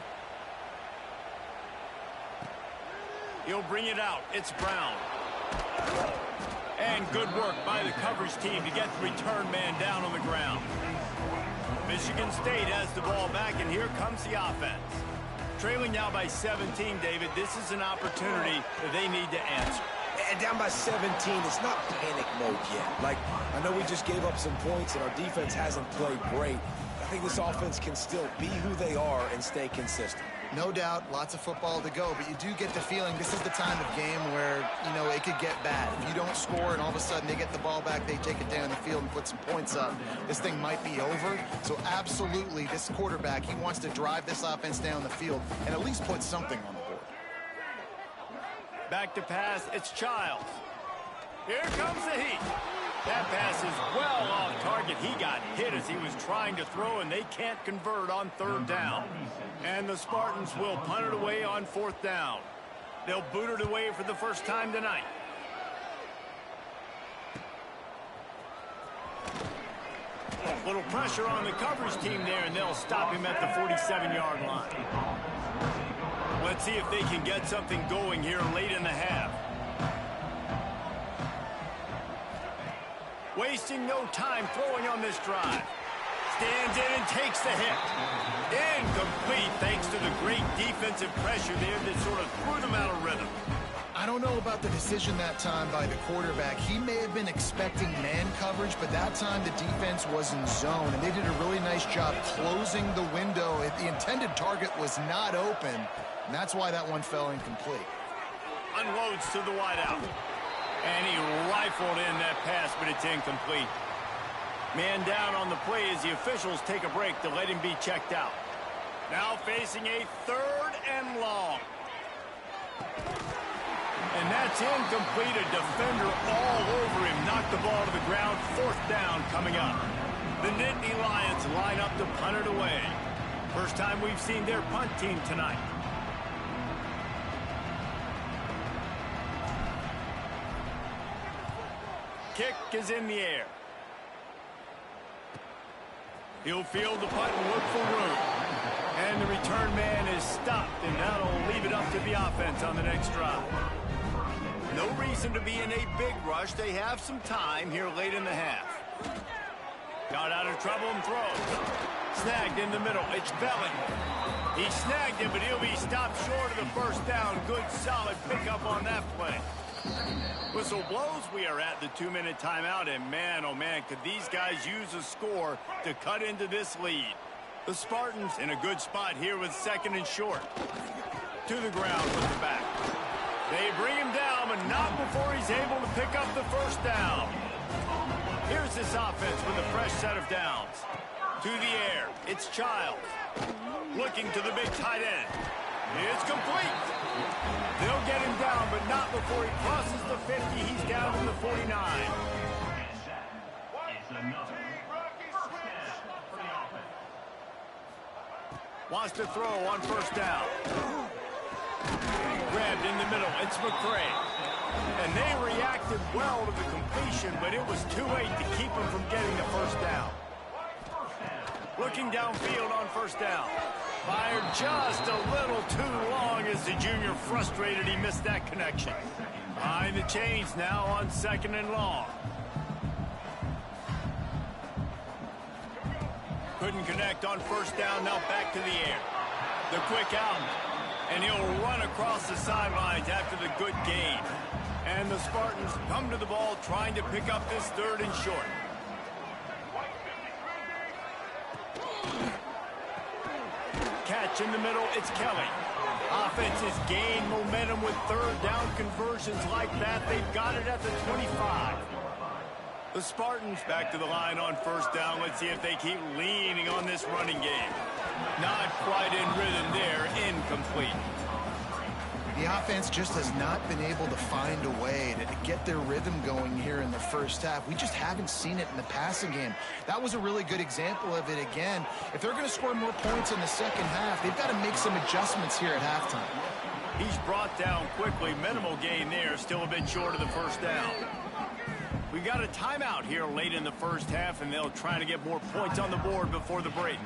He'll bring it out. It's Brown. And good work by the coverage team to get the return man down on the ground. Michigan State has the ball back, and here comes the offense. Trailing now by 17, David. This is an opportunity that they need to answer. And down by 17, it's not panic mode yet. Like, I know we just gave up some points, and our defense hasn't played great. I think this offense can still be who they are and stay consistent. No doubt, lots of football to go, but you do get the feeling this is the time of game where, it could get bad. If you don't score and all of a sudden they get the ball back, they take it down the field and put some points up, this thing might be over. So absolutely, this quarterback, he wants to drive this offense down the field and at least put something on the board. Back to pass, it's Childs. Here comes the heat. That pass is well off target. He got hit as he was trying to throw, and they can't convert on 3rd down. And the Spartans will punt it away on 4th down. They'll boot it away for the first time tonight. A little pressure on the coverage team there, and they'll stop him at the 47-yard line. Let's see if they can get something going here late in the half. Wasting no time throwing on this drive. Stands in and takes the hit. Incomplete thanks to the great defensive pressure there that sort of threw them out of rhythm. I don't know about the decision that time by the quarterback. He may have been expecting man coverage, but that time the defense was in zone, and they did a really nice job closing the window. The intended target was not open, and that's why that one fell incomplete. Unloads to the wideout. And he rifled in that pass, but it's incomplete. Man down on the play as the officials take a break to let him be checked out. Now facing a 3rd and long. And that's incomplete. A defender all over him. Knocked the ball to the ground. 4th down coming up. The Nittany Lions line up to punt it away. First time we've seen their punt team tonight. Kick is in the air. He'll field the punt and look for room. And the return man is stopped, and that'll leave it up to the offense on the next drive. No reason to be in a big rush. They have some time here late in the half. Got out of trouble and throws. Snagged in the middle. It's Belling. He snagged it, but he'll be stopped short of the first down. Good, solid pickup on that play. Whistle blows. We are at the 2-minute timeout, and man, oh man, could these guys use a score to cut into this lead. The Spartans in a good spot here with 2nd and short. To the ground with the back. They bring him down, but not before he's able to pick up the first down. Here's this offense with a fresh set of downs. To the air, it's Childs. Looking to the big tight end. It's complete. They'll get him down, but not before he crosses the 50. He's down to the 49. Wants to throw on 1st down. Grabbed in the middle. It's McCray. And they reacted well to the completion, but it was too late to keep him from getting the first down. Looking downfield on 1st down. Fired just a little too long as the junior frustrated he missed that connection. Behind the chains now on 2nd and long. Couldn't connect on 1st down, now back to the air. The quick out. And he'll run across the sidelines after the good gain. And the Spartans come to the ball trying to pick up this 3rd and short. Catch in the middle, it's Kelly. Offense has gained momentum with 3rd down conversions like that. They've got it at the 25. The Spartans back to the line on 1st down. Let's see if they keep leaning on this running game. Not quite in rhythm there, incomplete. The offense just has not been able to find a way to get their rhythm going here in the first half. We just haven't seen it in the passing game. That was a really good example of it again. If they're going to score more points in the second half, they've got to make some adjustments here at halftime. He's brought down quickly. Minimal gain there. Still a bit short of the first down. We got a timeout here late in the first half, and they'll try to get more points on the board before the break.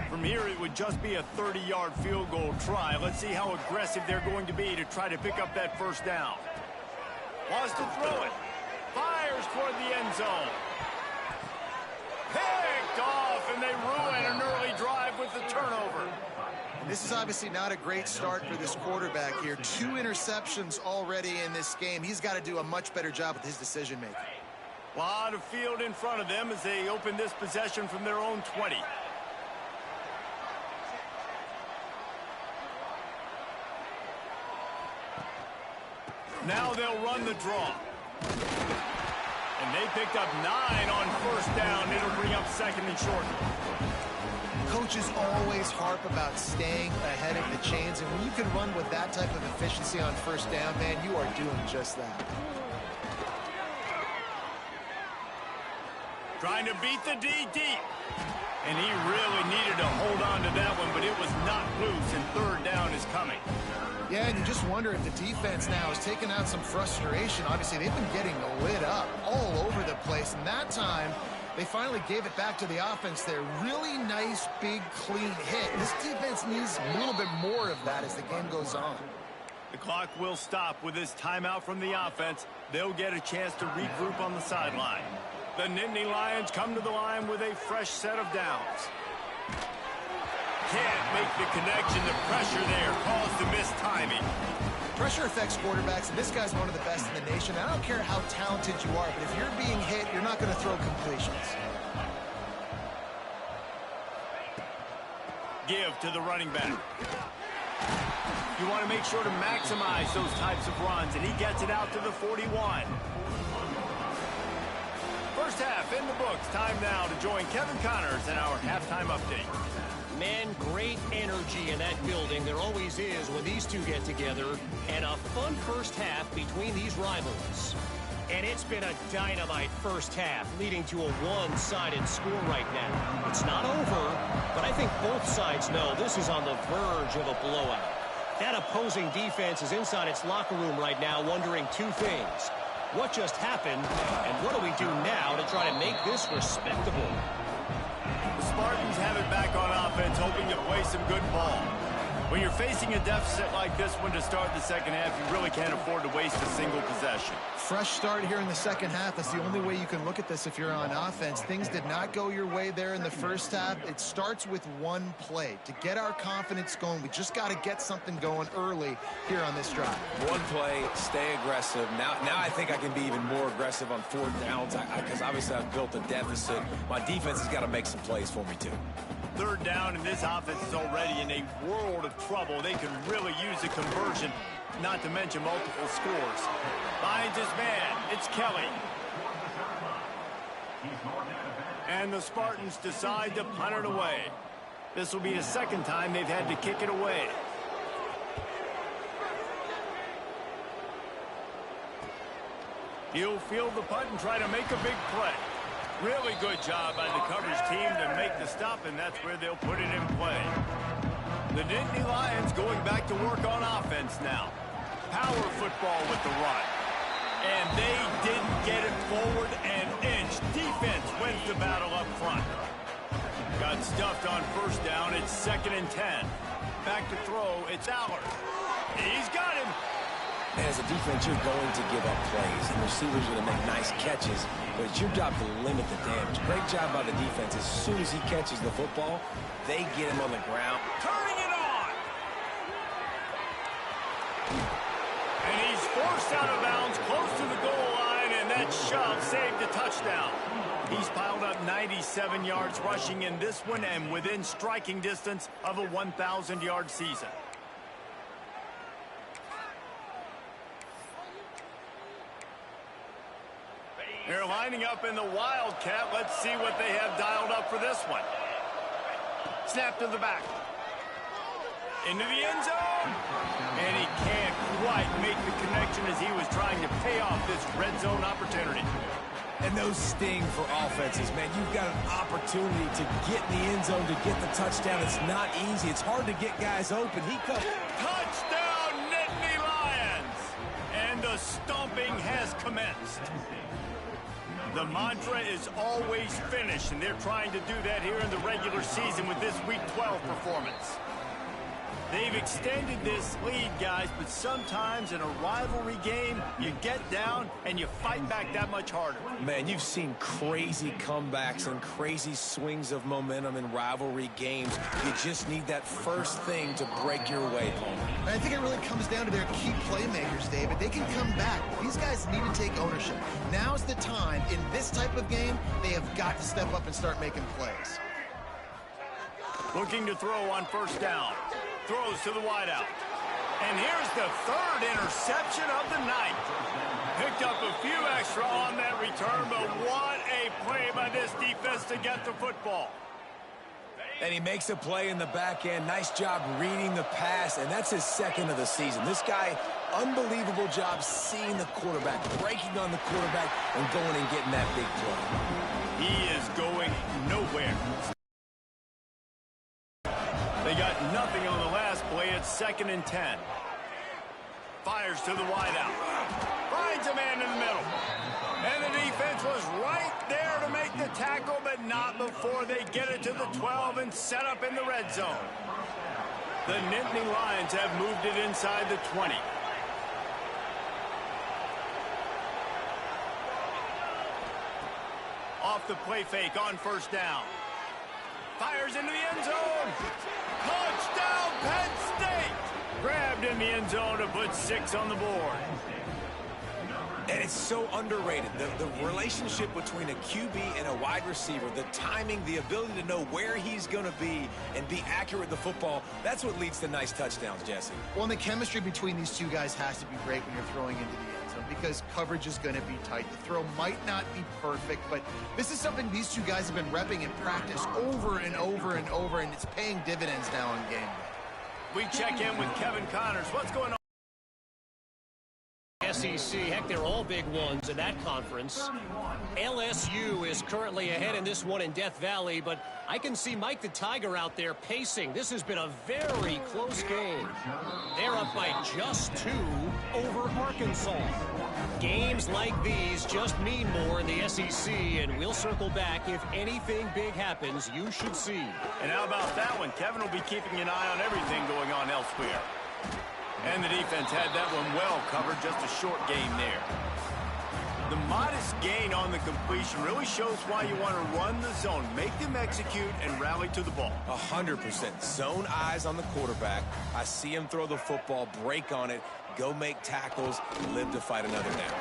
From here, it would just be a 30-yard field goal try. Let's see how aggressive they're going to be to try to pick up that first down. Wants to throw it. Fires toward the end zone. Picked off, and they ruin an early drive with the turnover. This is obviously not a great start for this quarterback here. 2 interceptions already in this game. He's got to do a much better job with his decision-making. A lot of field in front of them as they open this possession from their own 20. Now they'll run the draw. And they picked up 9 on first down. It'll bring up second and short. Coaches always harp about staying ahead of the chains, and when you can run with that type of efficiency on first down, man, you are doing just that. Trying to beat the D deep. And he really needed to hold on to that one, but it was not loose, and third down is coming. Yeah, and you just wonder if the defense now is taking out some frustration. Obviously, they've been getting lit up all over the place, and that time they finally gave it back to the offense there. Really nice, big, clean hit. This defense needs a little bit more of that as the game goes on. The clock will stop with this timeout from the offense. They'll get a chance to regroup on the sideline. The Nittany Lions come to the line with a fresh set of downs. Can't make the connection. The pressure there caused the missed timing. Pressure affects quarterbacks, and this guy's one of the best in the nation. I don't care how talented you are, but if you're being hit, you're not going to throw completions. Give to the running back. You want to make sure to maximize those types of runs, and he gets it out to the 41. First half in the books. Time now to join Kevin Connors in our halftime update. Man, great energy in that building. There always is when these two get together. And a fun first half between these rivals. And it's been a dynamite first half, leading to a one-sided score right now. It's not over, but I think both sides know this is on the verge of a blowout. That opposing defense is inside its locker room right now wondering 2 things. What just happened, and what do we do now to try to make this respectable? The Spartans have it back on offense, hoping to play some good ball. When you're facing a deficit like this one to start the second half, you really can't afford to waste a single possession. Fresh start here in the second half. That's the only way you can look at this if you're on offense. Things did not go your way there in the first half. It starts with one play. To get our confidence going, we just got to get something going early here on this drive. One play, stay aggressive. Now I think I can be even more aggressive on 4th downs because obviously I've built a deficit. My defense has got to make some plays for me too. Third down, and this offense is already in a world of trouble. They can really use a conversion, not to mention multiple scores. Finds his man. It's Kelly. And the Spartans decide to punt it away. This will be the second time they've had to kick it away. He'll field the punt and try to make a big play. Really good job by the coverage team to make the stop, and that's where they'll put it in play. The Nittany Lions going back to work on offense now. Power football with the run. And they didn't get it forward an inch. Defense wins the battle up front. Got stuffed on first down. It's 2nd and 10. Back to throw. It's Allard. He's got him. As a defense, you're going to give up plays, and receivers are going to make nice catches, but it's your job to limit the damage. Great job by the defense. As soon as he catches the football, they get him on the ground. Turning it on! And he's forced out of bounds close to the goal line, and that shove saved a touchdown. He's piled up 97 yards rushing in this one and within striking distance of a 1,000-yard season. They're lining up in the Wildcat. Let's see what they have dialed up for this one. Snap to the back. into the end zone. And he can't quite make the connection as he was trying to pay off this red zone opportunity. And those sting for offenses, man. You've got an opportunity to get in the end zone, to get the touchdown. It's not easy. It's hard to get guys open. He comes. Touchdown, Nittany Lions! And the stomping has commenced. The mantra is always finish, and they're trying to do that here in the regular season with this Week 12 performance. They've extended this lead, guys, but sometimes in a rivalry game, you get down and you fight back that much harder. Man, you've seen crazy comebacks and crazy swings of momentum in rivalry games. You just need that first thing to break your way, Paul. I think it really comes down to their key playmakers, David. They can come back. These guys need to take ownership. Now's the time. In this type of game, they have got to step up and start making plays. Looking to throw on first down. Throws to the wideout. And here's the third interception of the night. Picked up a few extra on that return, but what a play by this defense to get the football. And he makes a play in the back end. Nice job reading the pass, and that's his second of the season. This guy, unbelievable job seeing the quarterback, breaking on the quarterback, and going and getting that big play. He is going nowhere. They got nothing on the last play. It's 2nd and 10. Fires to the wideout. Finds a man in the middle. And the defense was right there to make the tackle, but not before they get it to the 12 and set up in the red zone. The Nittany Lions have moved it inside the 20. Off the play fake on first down. Fires into the end zone. Touchdown, Penn State! Grabbed in the end zone to put 6 on the board. And it's so underrated. The relationship between a QB and a wide receiver, the timing, the ability to know where he's going to be and be accurate with the football, that's what leads to nice touchdowns, Jesse. Well, and the chemistry between these two guys has to be great when you're throwing into the end zone because coverage is going to be tight. The throw might not be perfect, but this is something these two guys have been repping in practice over and over and over, and it's paying dividends now on game day. We check in with Kevin Connors. What's going on? SEC, heck, they're all big ones in that conference. LSU is currently ahead in this one in Death Valley, but I can see Mike the Tiger out there pacing. This has been a very close game. They're up by just 2 over Arkansas. Games like these just mean more in the SEC, and we'll circle back if anything big happens. You should see. And how about that one? Kevin will be keeping an eye on everything going on elsewhere. And the defense had that one well covered, just a short game there. The modest gain on the completion really shows why you want to run the zone, make them execute, and rally to the ball. 100%. Zone eyes on the quarterback. I see him throw the football, break on it, go make tackles, live to fight another down.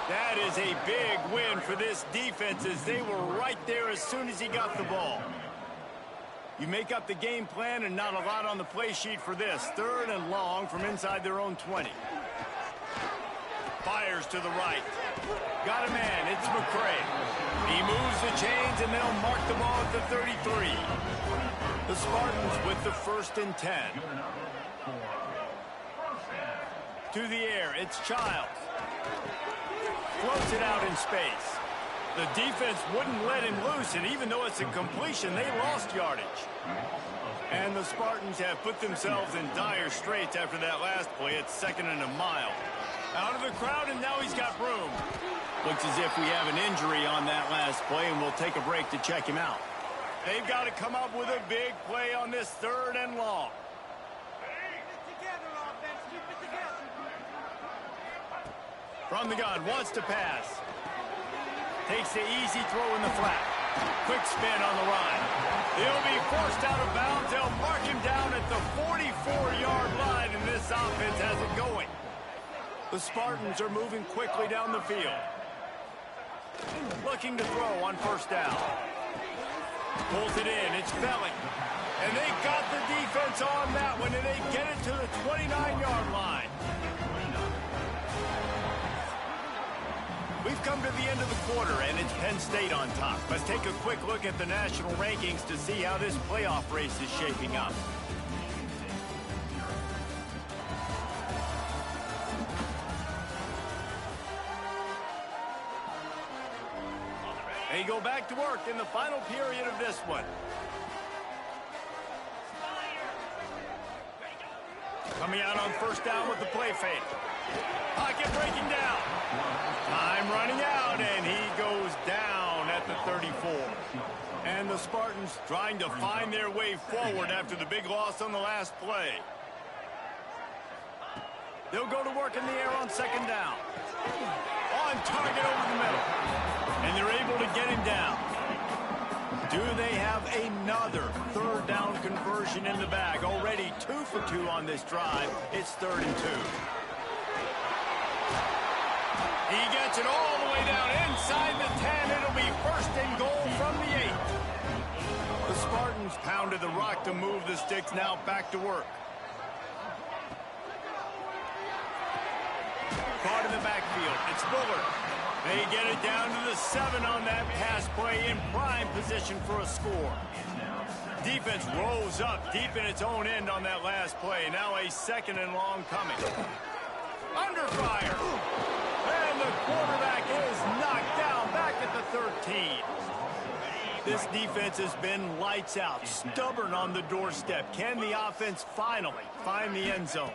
That is a big win for this defense as they were right there as soon as he got the ball. You make up the game plan and not a lot on the play sheet for this. 3rd and long from inside their own 20. Fires to the right. Got a man. It's McCray. He moves the chains and they'll mark the ball at the 33. The Spartans with the 1st and 10. To the air. It's Childs. Floats it out in space. The defense wouldn't let him loose, and even though it's a completion, they lost yardage. And the Spartans have put themselves in dire straits after that last play. It's 2nd and a mile. Out of the crowd, and now he's got room. Looks as if we have an injury on that last play, and we'll take a break to check him out. They've got to come up with a big play on this 3rd and long. From the gun, wants to pass. Takes the easy throw in the flat. Quick spin on the run. He'll be forced out of bounds. They'll mark him down at the 44-yard line, and this offense has it going. The Spartans are moving quickly down the field. Looking to throw on first down. Pulls it in. It's Belling. And they got the defense on that one, and they get it to the 29-yard line. We've come to the end of the quarter, and it's Penn State on top. Let's take a quick look at the national rankings to see how this playoff race is shaping up. go back to work in the final period of this one. Coming out on first down with the play fake. Pocket breaking down. Time running out, and he goes down at the 34. And the Spartans trying to find their way forward after the big loss on the last play. They'll go to work in the air on second down. On target over the middle. And they're able to get him down. Do they have another third down conversion in the bag? Already 2 for 2 on this drive. It's 3rd and 2. He gets it all the way down inside the 10. It'll be 1st and goal from the 8. The Spartans pounded the rock to move the sticks. Now back to work. Caught in the backfield. It's Bullard. They get it down to the 7 on that pass play in prime position for a score. Defense rolls up deep in its own end on that last play. Now a 2nd and long coming. Under fire. And the quarterback is knocked down back at the 13. This defense has been lights out, stubborn on the doorstep. Can the offense finally find the end zone?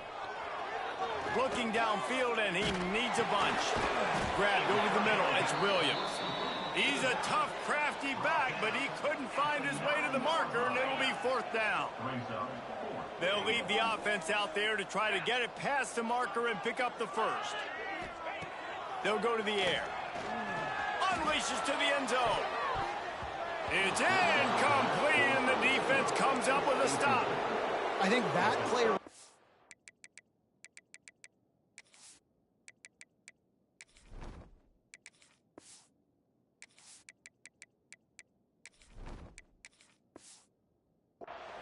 Looking downfield, and he needs a bunch. Grabbed over the middle. It's Williams. He's a tough, crafty back, but he couldn't find his way to the marker, and it'll be 4th down. They'll leave the offense out there to try to get it past the marker and pick up the 1st. They'll go to the air. Unleashes to the end zone. It's incomplete, and the defense comes up with a stop. I think that play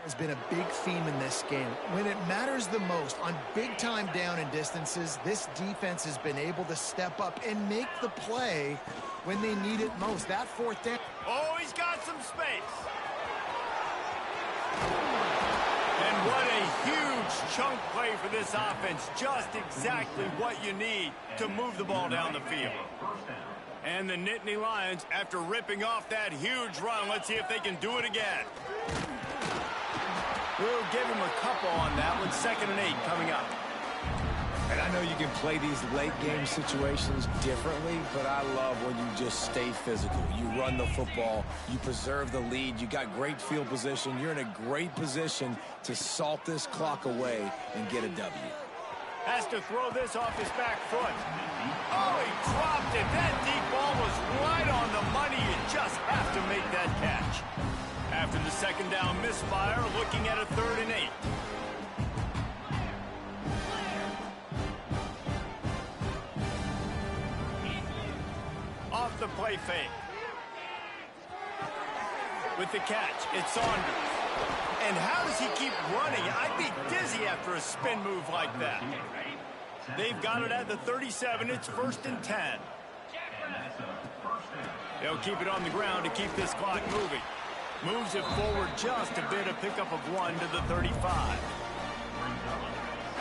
has been a big theme in this game. When it matters the most, on big-time down and distances, this defense has been able to step up and make the play when they need it most. That 4th down. Oh, he's got some space. And what a huge chunk play for this offense. Just exactly what you need to move the ball down the field. And the Nittany Lions, after ripping off that huge run, let's see if they can do it again. We'll give him a couple on that one. 2nd and 8 coming up. And I know you can play these late game situations differently, but I love when you just stay physical. You run the football, you preserve the lead, you got great field position. You're in a great position to salt this clock away and get a W. Has to throw this off his back foot. Oh, he dropped it. That deep ball was right on the money. You just have to make that catch. After the 2nd down misfire, looking at a 3rd and 8. Off the play fake. With the catch, it's Saunders. And how does he keep running? I'd be dizzy after a spin move like that. They've got it at the 37. It's 1st and 10. They'll keep it on the ground to keep this clock moving. Moves it forward just a bit, a pickup of 1 to the 35.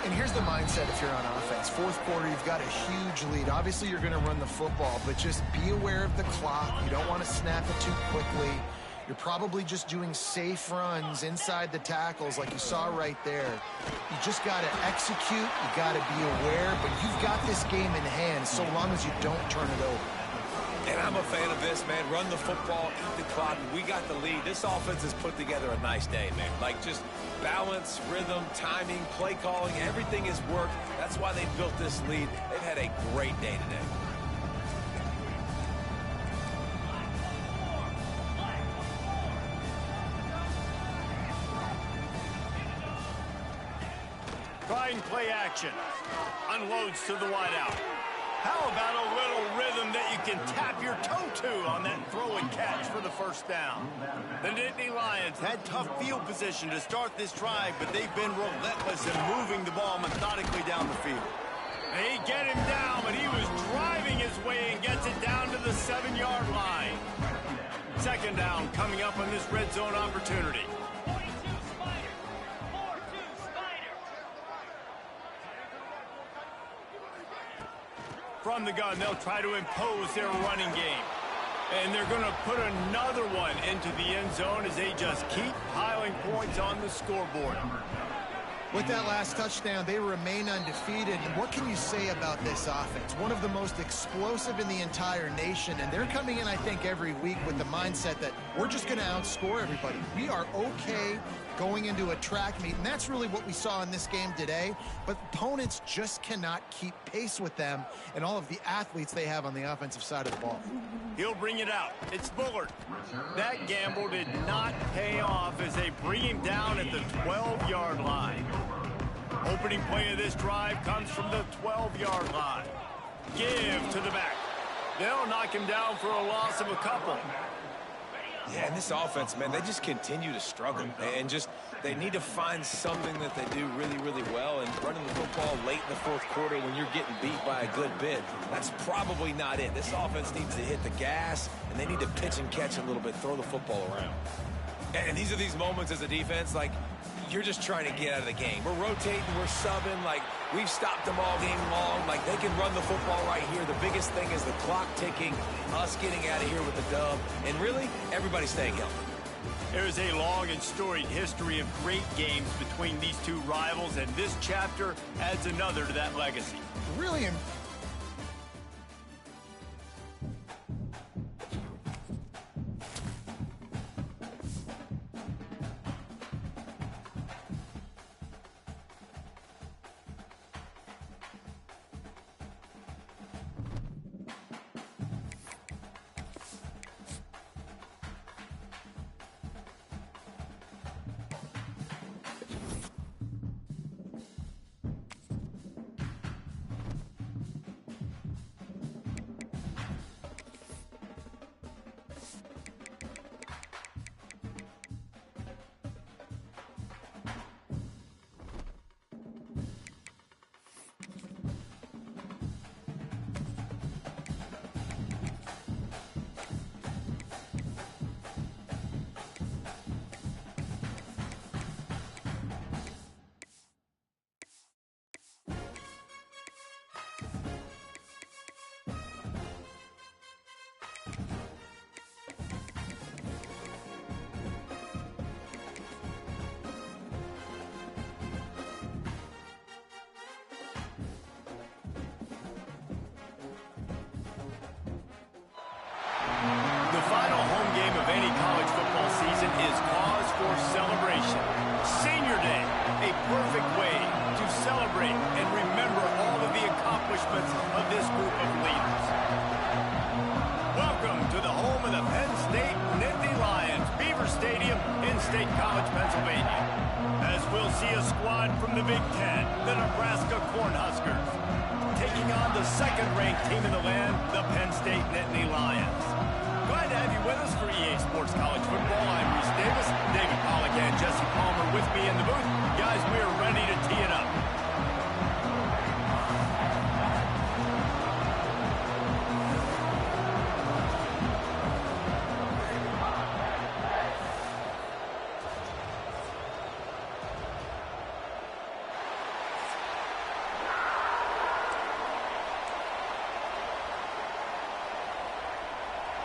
And here's the mindset if you're on offense. 4th quarter, you've got a huge lead. Obviously, you're going to run the football, but just be aware of the clock. You don't want to snap it too quickly. You're probably just doing safe runs inside the tackles like you saw right there. You just got to execute. You got to be aware, but you've got this game in hand so long as you don't turn it over. And I'm a fan of this, man. Run the football, eat the clock. We got the lead. This offense has put together a nice day, man. Like just balance, rhythm, timing, play calling, everything has worked. That's why they built this lead. They've had a great day today. Trying play action. Unloads to the wideout. How about a little rhythm that you can tap your toe to on that throw and catch for the 1st down? The Nittany Lions had tough field position to start this drive, but they've been relentless in moving the ball methodically down the field. They get him down, but he was driving his way and gets it down to the 7-yard line. 2nd down coming up on this red zone opportunity. From the gun, they'll try to impose their running game. And they're going to put another one into the end zone as they just keep piling points on the scoreboard. With that last touchdown, they remain undefeated. And what can you say about this offense? One of the most explosive in the entire nation. And they're coming in, I think, every week with the mindset that we're just going to outscore everybody. We are okay going into a track meet. And that's really what we saw in this game today. But opponents just cannot keep pace with them and all of the athletes they have on the offensive side of the ball. He'll bring it out. It's Bullard. That gamble did not pay off as they bring him down at the 12-yard line. Opening play of this drive comes from the 12-yard line. Give to the back. They'll knock him down for a loss of a couple. Yeah, and this offense, man, they just continue to struggle. And they need to find something that they do really, really well. And running the football late in the fourth quarter when you're getting beat by a good bit, that's probably not it. This offense needs to hit the gas, and they need to pitch and catch a little bit, throw the football around. And these are these moments as a defense, like, you're just trying to get out of the game. We're rotating, we're subbing, like, we've stopped them all game long. Like, they can run the football right here. The biggest thing is the clock ticking, us getting out of here with the dub, and really, everybody staying healthy. There's a long and storied history of great games between these two rivals, and this chapter adds another to that legacy. Really Any college football season is cause for celebration. Senior Day, a perfect way to celebrate and remember all of the accomplishments of this group of leaders. Welcome to the home of the Penn State Nittany Lions, Beaver Stadium in State College, Pennsylvania. As we'll see a squad from the Big Ten, the Nebraska Cornhuskers, taking on the second-ranked team in the land, the Penn State Nittany Lions. Glad to have you with us for EA Sports College Football. I'm Reese Davis, David Pollack, and Jesse Palmer with me in the booth. Guys, we are ready to tee it up.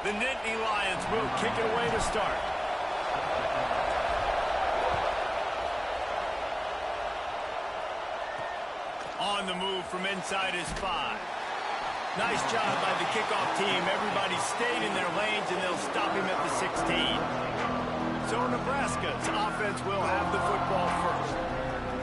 The Nittany Lions will kick it away to start. On the move from inside his 5. Nice job by the kickoff team. Everybody stayed in their lanes, and they'll stop him at the 16. So Nebraska's offense will have the football first.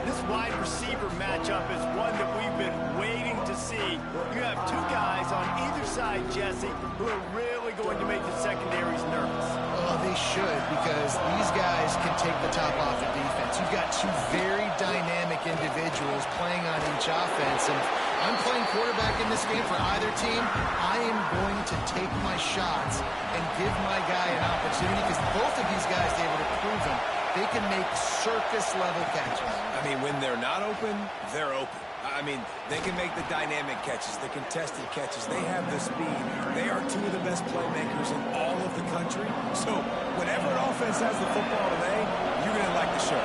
This wide receiver matchup is one that we've been waiting to see. You have two guys on either side, Jesse, who are really going to make the secondaries nervous. Oh, they should, because these guys can take the top off the defense. You've got two very dynamic individuals playing on each offense, and I'm playing quarterback in this game for either team. I am going to take my shots and give my guy an opportunity, because both of these guys, they able to prove them. They can make circus-level catches. I mean, when they're not open, they're open. I mean, they can make the dynamic catches, the contested catches. They have the speed. They are two of the best playmakers in all of the country. So whenever an offense has the football today, you're going to like the show.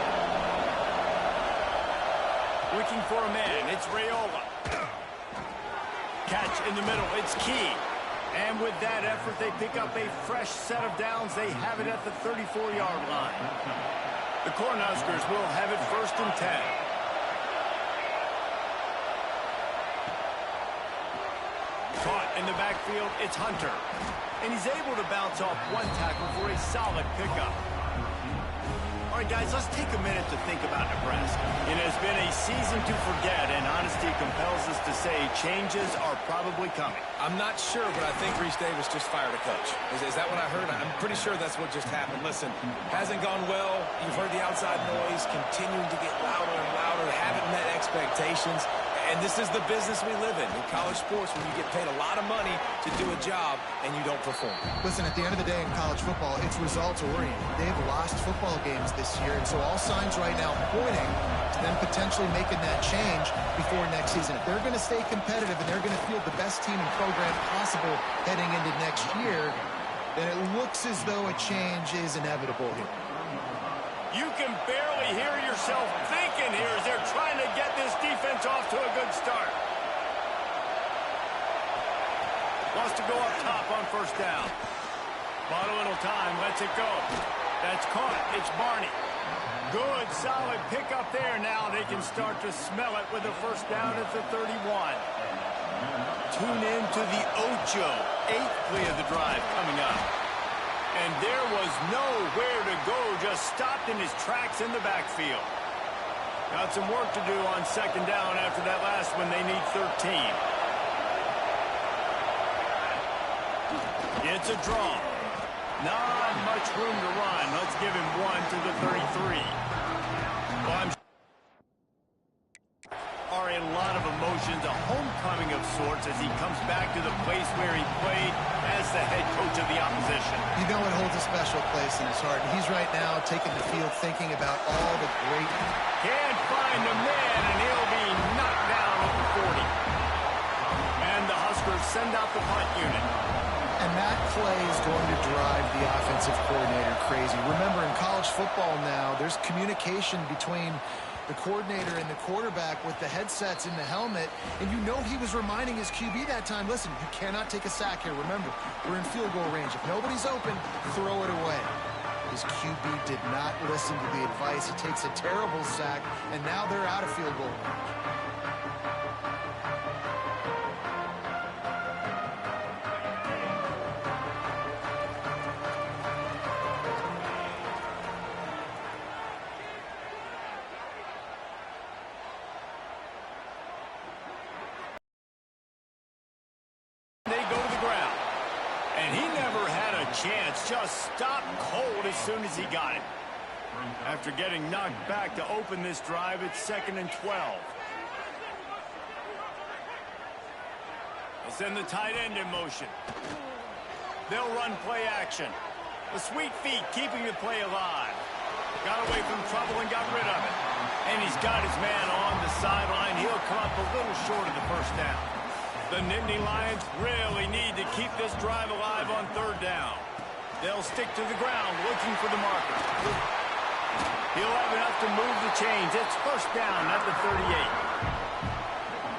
Looking for a man. It's Raiola. Catch in the middle. It's Key. And with that effort, they pick up a fresh set of downs. They have it at the 34-yard line. The Cornhuskers will have it 1st and 10. Caught in the backfield, it's Hunter. And he's able to bounce off one tackle for a solid pickup. All right, guys, let's take a minute to think about Nebraska. It has been a season to forget, and honesty compels us to say changes are probably coming. I'm not sure, but I think Reese Davis just fired a coach. Is that what I heard? I'm pretty sure that's what just happened. Listen, hasn't gone well. You've heard the outside noise continuing to get louder and louder. Haven't met expectations. And this is the business we live in college sports, when you get paid a lot of money to do a job and you don't perform. Listen, at the end of the day in college football, it's results-oriented. They've lost football games this year, and so all signs right now pointing to them potentially making that change before next season. If they're going to stay competitive and they're going to field the best team and program possible heading into next year, then it looks as though a change is inevitable here. You can barely hear yourself thinking here as they're trying to get this defense off to a good start. Wants to go up top on 1st down. Bought a little time, lets it go. That's caught. It's Barney. Good, solid pickup there. Now they can start to smell it with a 1st down at the 31. Tune in to the Ocho. 8th play of the drive coming up. And there was nowhere to go, just stopped in his tracks in the backfield. Got some work to do on 2nd down after that last one. They need 13. It's a draw. Not much room to run. Let's give him 1 to the 33. Well, are a lot of emotions, a homecoming of sorts as he comes back to the place where he played as the head coach of the opposition. You know it holds a special place in his heart. And he's right now taking the field thinking about all the great... Can't find the man, and he'll be knocked down at the 40. And the Huskers send out the punt unit. And that play is going to drive the offensive coordinator crazy. Remember, in college football now, there's communication between the coordinator and the quarterback with the headsets in the helmet, and you know he was reminding his QB that time, listen, you cannot take a sack here. Remember, we're in field goal range. If nobody's open, throw it away. His QB did not listen to the advice. He takes a terrible sack, and now they're out of field goal range. Just stopped cold as soon as he got it. After getting knocked back to open this drive, it's 2nd and 12. They'll send the tight end in motion. They'll run play action. The sweet feet keeping the play alive. Got away from trouble and got rid of it. And he's got his man on the sideline. He'll come up a little short of the 1st down. The Nittany Lions really need to keep this drive alive on 3rd down. They'll stick to the ground looking for the marker. He'll have enough to move the chains. It's 1st down at the 38.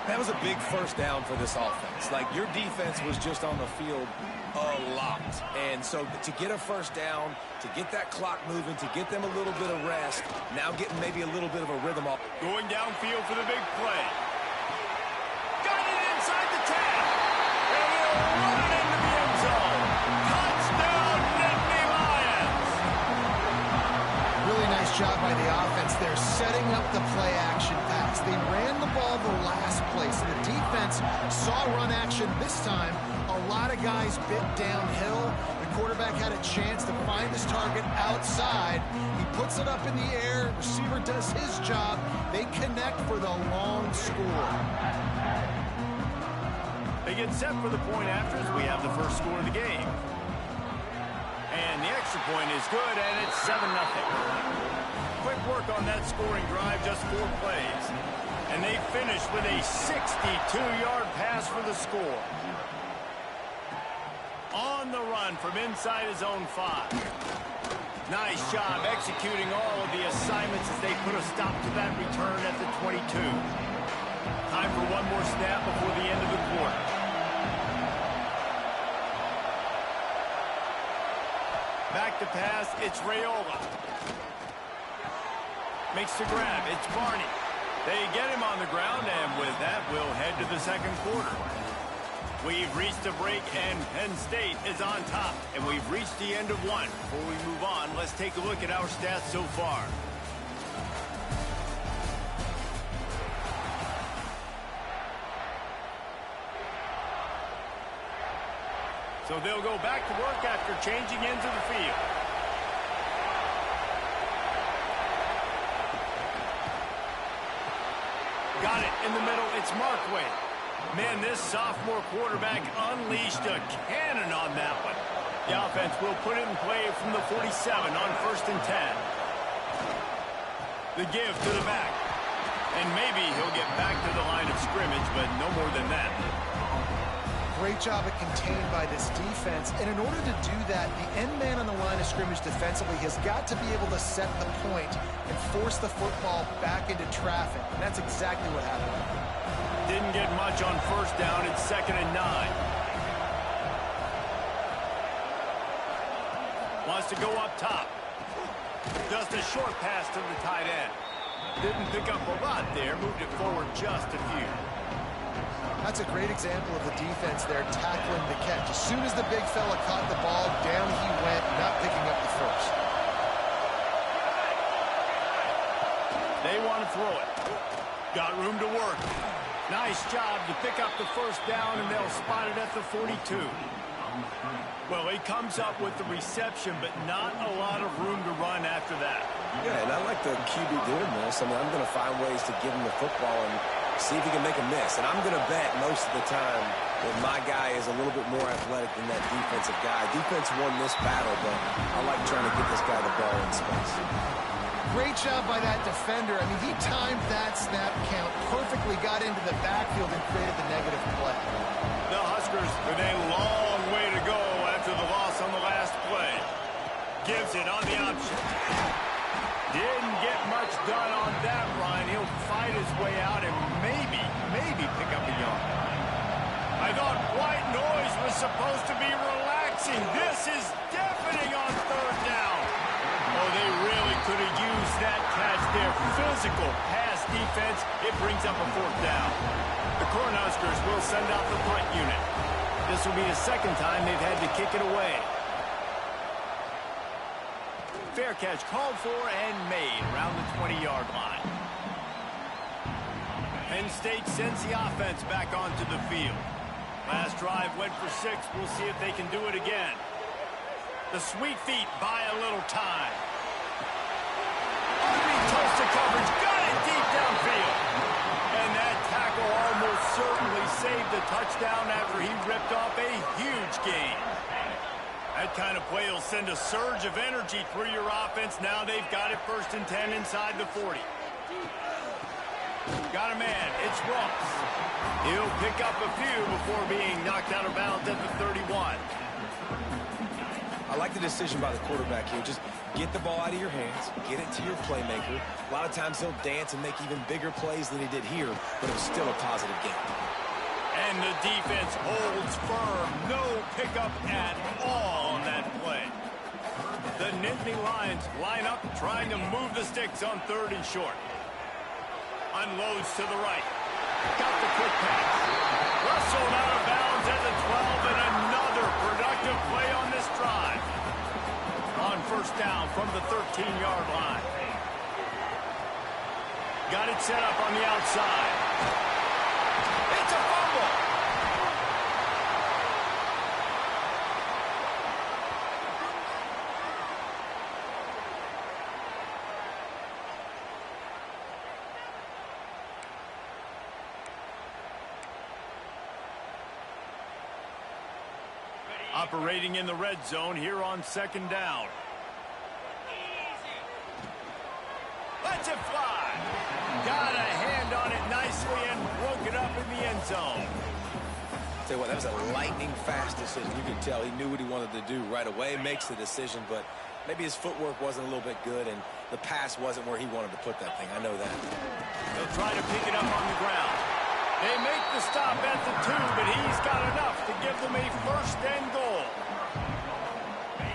That was a big 1st down for this offense. Like, your defense was just on the field a lot. And so to get a 1st down, to get that clock moving, to get them a little bit of rest, now getting maybe a little bit of a rhythm off. Going downfield for the big play. Got it inside the 10. And he'll run it into the end zone. Touchdown, Nittany Lions. Really nice job by the offense there, setting up the play action pass. They ran the ball the last play, so the defense saw run action this time. A lot of guys bit downhill. The quarterback had a chance to find his target outside. He puts it up in the air. Receiver does his job. They connect for the long score. They get set for the point after as we have the first score of the game. And the extra point is good, and it's 7-0. Quick work on that scoring drive, just 4 plays. And they finish with a 62-yard pass for the score. On the run from inside his own 5. Nice job executing all of the assignments as they put a stop to that return at the 22. Time for one more snap before the end of the quarter. back to pass. It's Raiola. Makes the grab. It's Barney. They get him on the ground, and with that, we'll head to the second quarter. We've reached a break, and Penn State is on top. And we've reached the end of one. Before we move on, let's take a look at our stats so far. So they'll go back to work after changing into the field. Got it in the middle. It's Markway. Man, this sophomore quarterback unleashed a cannon on that one. The offense will put it in play from the 47 on 1st and 10. The give to the back. And maybe he'll get back to the line of scrimmage, but no more than that. Great job at contained by this defense. And in order to do that, the end man on the line of scrimmage defensively has got to be able to set the point and force the football back into traffic. And that's exactly what happened. Didn't get much on 1st down. It's 2nd and 9. Wants to go up top. Just a short pass to the tight end. Didn't pick up a lot there. Moved it forward just a few. That's a great example of the defense there tackling the catch. As soon as the big fella caught the ball, down he went, not picking up the first. They want to throw it. Got room to work. Nice job to pick up the 1st down, and they'll spot it at the 42. Well, he comes up with the reception, but not a lot of room to run after that. Yeah, and I like the QB doing this. I mean, I'm going to find ways to give him the football and see if he can make a miss. And I'm going to bet most of the time that my guy is a little bit more athletic than that defensive guy. Defense won this battle, but I like trying to get this guy the ball in space. Great job by that defender. I mean, he timed that snap count perfectly, got into the backfield and created the negative play. The Huskers with a long way to go after the loss on the last play. Gives it on the option. Didn't get much done on that run. He'll fight his way out and maybe pick up a yard. I thought white noise was supposed to be relaxing. This is deafening on 3rd down. Oh, they really could have used that catch there. Physical pass defense. It brings up a 4th down. The Cornhuskers will send out the punt unit. This will be the 2nd time they've had to kick it away. Fair catch called for and made around the 20-yard line. Penn State sends the offense back onto the field. Last drive went for 6. We'll see if they can do it again. The sweet feet buy a little time. Underneath close to coverage. Got it deep downfield. And that tackle almost certainly saved the touchdown after he ripped off a huge gain. That kind of play will send a surge of energy through your offense. Now they've got it 1st and 10 inside the 40. Got a man. It's Rumps. He'll pick up a few before being knocked out of bounds at the 31. I like the decision by the quarterback here. Just get the ball out of your hands, get it to your playmaker. A lot of times he'll dance and make even bigger plays than he did here, but it was still a positive game. And the defense holds firm. No pickup at all on that play. The Nittany Lions line up trying to move the sticks on 3rd and short. Unloads to the right. Got the quick pass. Rustled out of bounds at the 12, and another productive play on this drive. On 1st down from the 13-yard line. Got it set up on the outside. It's a fumble. Operating in the red zone here on 2nd down. Let's it fly. Got a hand on it nicely and broke it up in the end zone. Tell you what, that was a lightning-fast decision. You could tell he knew what he wanted to do right away. Makes the decision, but maybe his footwork wasn't a little bit good, and the pass wasn't where he wanted to put that thing. I know that. They'll try to pick it up on the ground. They make the stop at the 2, but he's got enough to give them a 1st and goal.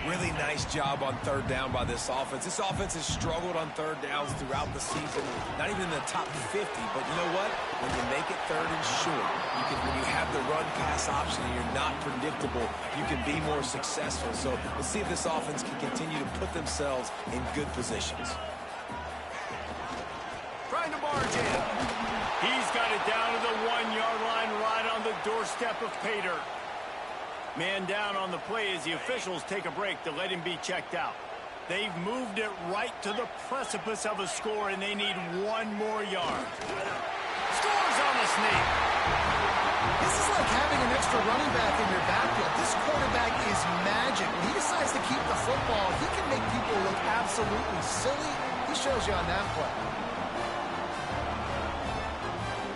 Really nice job on third down by this offense. This offense has struggled on third downs throughout the season. Not even in the top 50, but you know what? When you make it third and short, when you have the run-pass option and you're not predictable, you can be more successful. So let's see if this offense can continue to put themselves in good positions. Trying to barge in. He's got it down to the 1-yard line right on the doorstep of Pater. Man down on the play as the officials take a break to let him be checked out. They've moved it right to the precipice of a score, and they need 1 more yard. Scores on the sneak. This is like having an extra running back in your backfield. This quarterback is magic. When he decides to keep the football, he can make people look absolutely silly. He shows you on that play.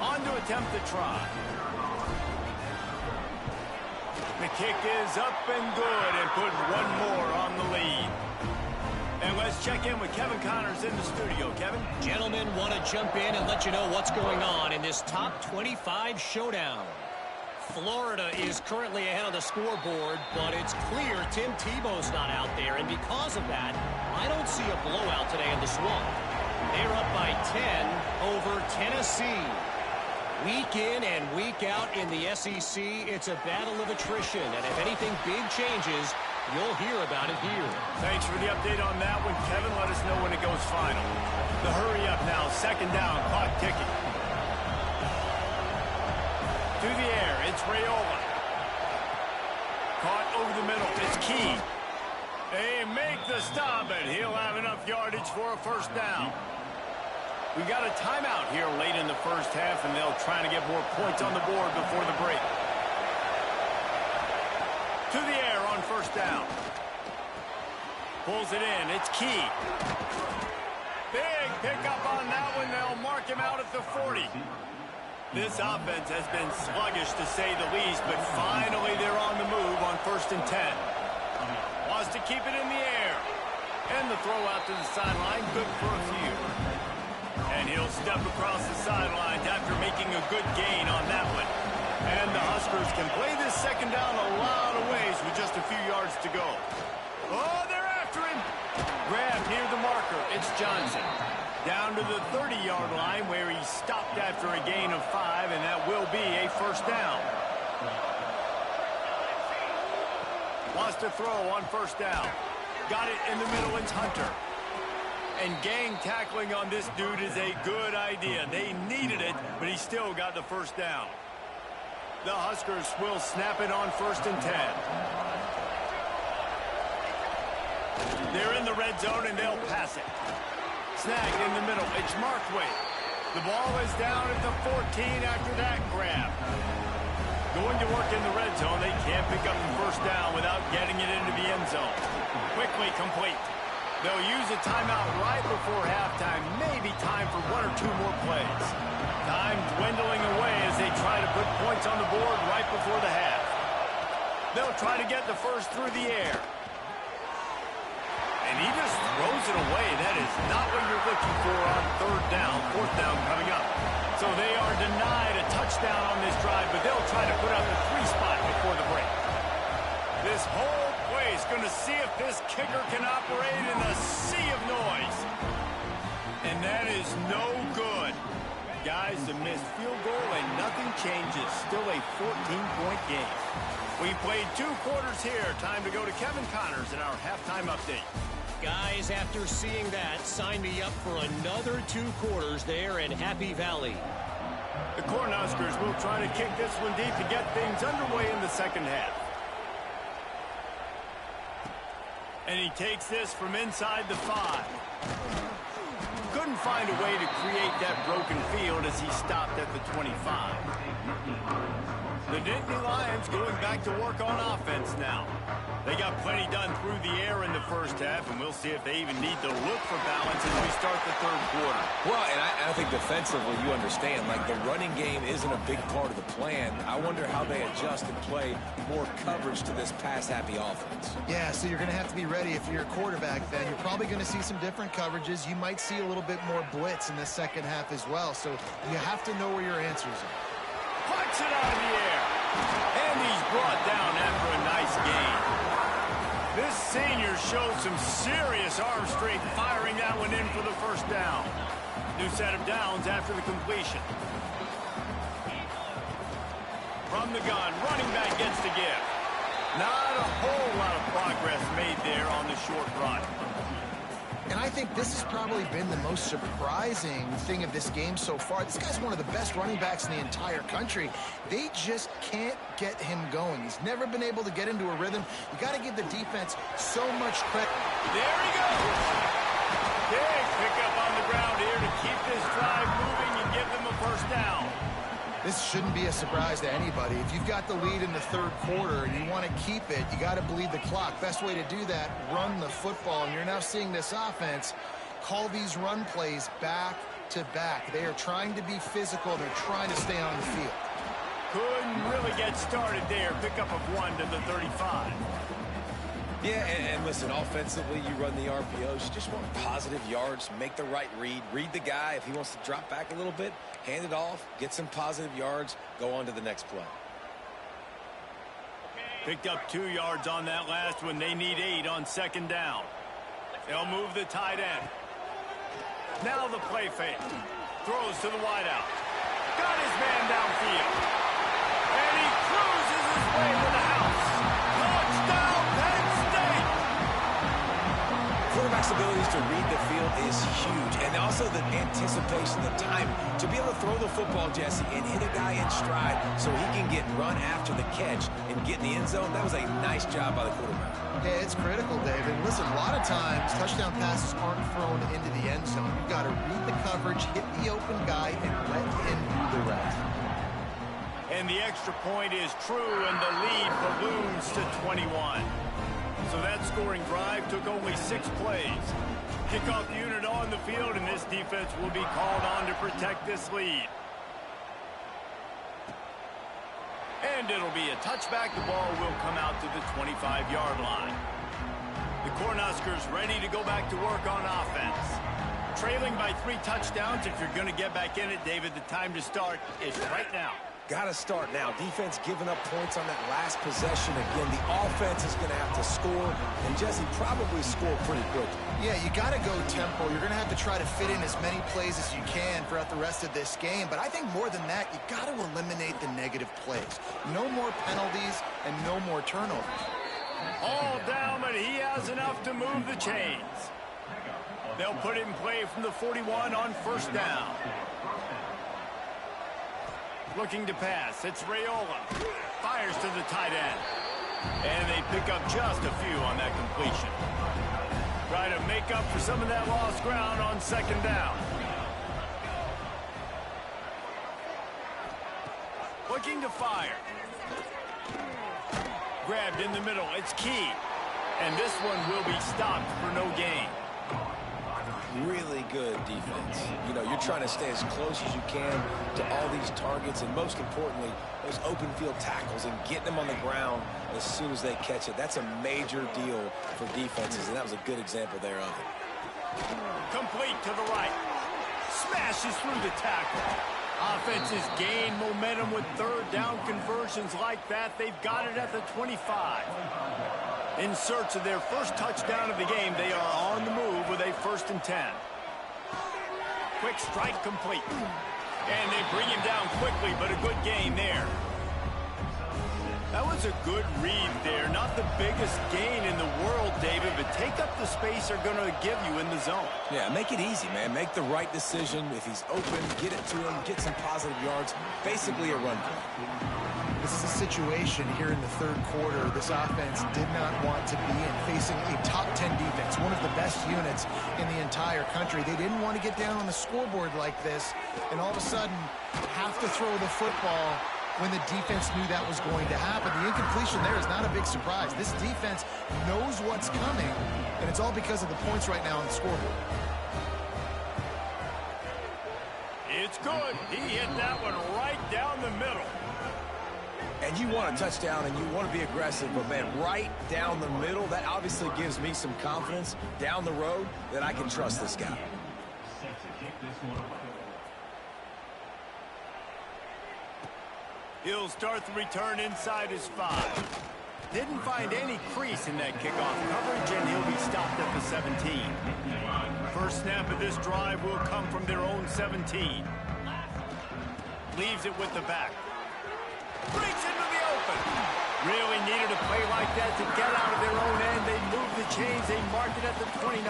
On to attempt the try. The kick is up and good and put 1 more on the lead. And let's check in with Kevin Connors in the studio. Kevin? Gentlemen, want to jump in and let you know what's going on in this top 25 showdown. Florida is currently ahead on the scoreboard, but it's clear Tim Tebow's not out there, and because of that, I don't see a blowout today in the Swamp. They're up by 10 over Tennessee. Week in and week out in the SEC, it's a battle of attrition, and if anything big changes, you'll hear about it here. Thanks for the update on that one, Kevin. Let us know when it goes final. The hurry up now, 2nd down, clock ticking. To the air, it's Raiola. Caught over the middle, it's Key. They make the stop, and he'll have enough yardage for a 1st down. We got a timeout here late in the first half, and they'll try to get more points on the board before the break. To the air on 1st down. Pulls it in. It's Key. Big pickup on that one. They'll mark him out at the 40. This offense has been sluggish, to say the least, but finally they're on the move on 1st and 10. Wants to keep it in the air. And the throw out to the sideline. Good for a few. And he'll step across the sidelines after making a good gain on that one. And the Huskers can play this 2nd down a lot of ways with just a few yards to go. Oh, they're after him. Grab near the marker. It's Johnson. Down to the 30-yard line where he stopped after a gain of 5, and that will be a 1st down. Wants to throw on 1st down. Got it in the middle. It's Hunter. And gang tackling on this dude is a good idea. They needed it, but he still got the 1st down. The Huskers will snap it on 1st and 10. They're in the red zone, and they'll pass it. Snagged in the middle. It's Markway. The ball is down at the 14 after that grab. Going to work in the red zone. They can't pick up the 1st down without getting it into the end zone. Quickly complete. They'll use a timeout right before halftime. Maybe time for 1 or 2 more plays. Time dwindling away as they try to put points on the board right before the half. They'll try to get the 1st through the air. And he just throws it away. That is not what you're looking for on 3rd down. 4th down coming up. So they are denied a touchdown on this drive, but they'll try to put up a 3 spot before the break. This whole place going to see if this kicker can operate in a sea of noise. And that is no good. Guys, the missed field goal and nothing changes. Still a 14-point game. We played 2 quarters here. Time to go to Kevin Connors in our halftime update. Guys, after seeing that, sign me up for another 2 quarters there in Happy Valley. The Cornhuskers will try to kick this one deep to get things underway in the 2nd half. And he takes this from inside the 5. Couldn't find a way to create that broken field as he stopped at the 25. The Nittany Lions going back to work on offense now. They got plenty done through the air in the first half, and we'll see if they even need to look for balance as we start the 3rd quarter. Well, and I think defensively, you understand, like the running game isn't a big part of the plan. I wonder how they adjust and play more coverage to this pass-happy offense. Yeah, so you're going to have to be ready if you're a quarterback then. You're probably going to see some different coverages. You might see a little bit more blitz in the 2nd half as well, so you have to know where your answers are. Puts it out of the air. And he's brought down after a nice gain. This senior showed some serious arm strength firing that one in for the first down. New set of downs after the completion. From the gun, running back gets the give. Not a whole lot of progress made there on the short run. And I think this has probably been the most surprising thing of this game so far. This guy's one of the best running backs in the entire country. They just can't get him going. He's never been able to get into a rhythm. You got to give the defense so much credit. There he goes. Big pickup on the ground here to keep this drive moving and give them a first down. This shouldn't be a surprise to anybody. If you've got the lead in the third quarter and you want to keep it, you got to bleed the clock. Best way to do that, run the football. And you're now seeing this offense call these run plays back to back. They are trying to be physical. They're trying to stay on the field. Couldn't really get started there. Pickup of 1 to the 35. Yeah, and listen, offensively, you run the RPOs. You just want positive yards, make the right read the guy. If he wants to drop back a little bit, hand it off, get some positive yards, go on to the next play. Picked up 2 yards on that last one. They need 8 on second down. They'll move the tight end. Now the play fake. Throws to the wideout. Got his man downfield. And he cruises his way to the house. Touchdown, Penn State! Quarterback's abilities to read the field is huge. And also the anticipation, the time to be able to throw the football, Jesse, and hit a guy in stride so he can get run after the catch and get in the end zone. That was a nice job by the quarterback. Yeah, it's critical, David. Listen, a lot of times touchdown passes aren't thrown into the end zone. You've got to read the coverage, hit the open guy, and let him do the rest. And the extra point is true, and the lead balloons to 21. So that scoring drive took only 6 plays. Kickoff unit on the field, and this defense will be called on to protect this lead. And it'll be a touchback. The ball will come out to the 25-yard line. The Cornhuskers ready to go back to work on offense. Trailing by 3 touchdowns. If you're going to get back in it, David, the time to start is right now. Got to start now. Defense giving up points on that last possession. Again, the offense is going to have to score, and Jesse probably score pretty quickly. Yeah, you got to go tempo. You're going to have to try to fit in as many plays as you can throughout the rest of this game. But I think more than that, you got to eliminate the negative plays. No more penalties and no more turnovers. All down, but he has enough to move the chains. They'll put it in play from the 41 on first down. Looking to pass. It's Raiola. Fires to the tight end. And they pick up just a few on that completion. Try to make up for some of that lost ground on second down. Looking to fire. Grabbed in the middle. It's Key. And this one will be stopped for no gain. Really good defense. You know, you're trying to stay as close as you can to all these targets, and most importantly, those open field tackles and getting them on the ground as soon as they catch it. That's a major deal for defenses, and that was a good example there of it. Complete to the right. Smashes through the tackle. Offenses gain momentum with third down conversions like that. They've got it at the 25. In search of their first touchdown of the game, they are on the move with a 1st and 10. Quick strike complete. And they bring him down quickly, but a good gain there. That was a good read there. Not the biggest gain in the world, David, but take up the space they're going to give you in the zone. Yeah, make it easy, man. Make the right decision. If he's open, get it to him, get some positive yards. Basically a run play. This is a situation here in the third quarter this offense did not want to be in, facing a top 10 defense, one of the best units in the entire country. They didn't want to get down on the scoreboard like this, and all of a sudden have to throw the football when the defense knew that was going to happen. The incompletion there is not a big surprise. This defense knows what's coming, and it's all because of the points right now on the scoreboard. It's good. He hit that one right down the middle. And you want a touchdown and you want to be aggressive, but man, right down the middle, that obviously gives me some confidence down the road that I can trust this guy. He'll start the return inside his 5. Didn't find any crease in that kickoff coverage, and he'll be stopped at the 17. First snap of this drive will come from their own 17. Leaves it with the back. Breaks into the open. Really needed a play like that to get out of their own end. They moved the chains. They marked it at the 29.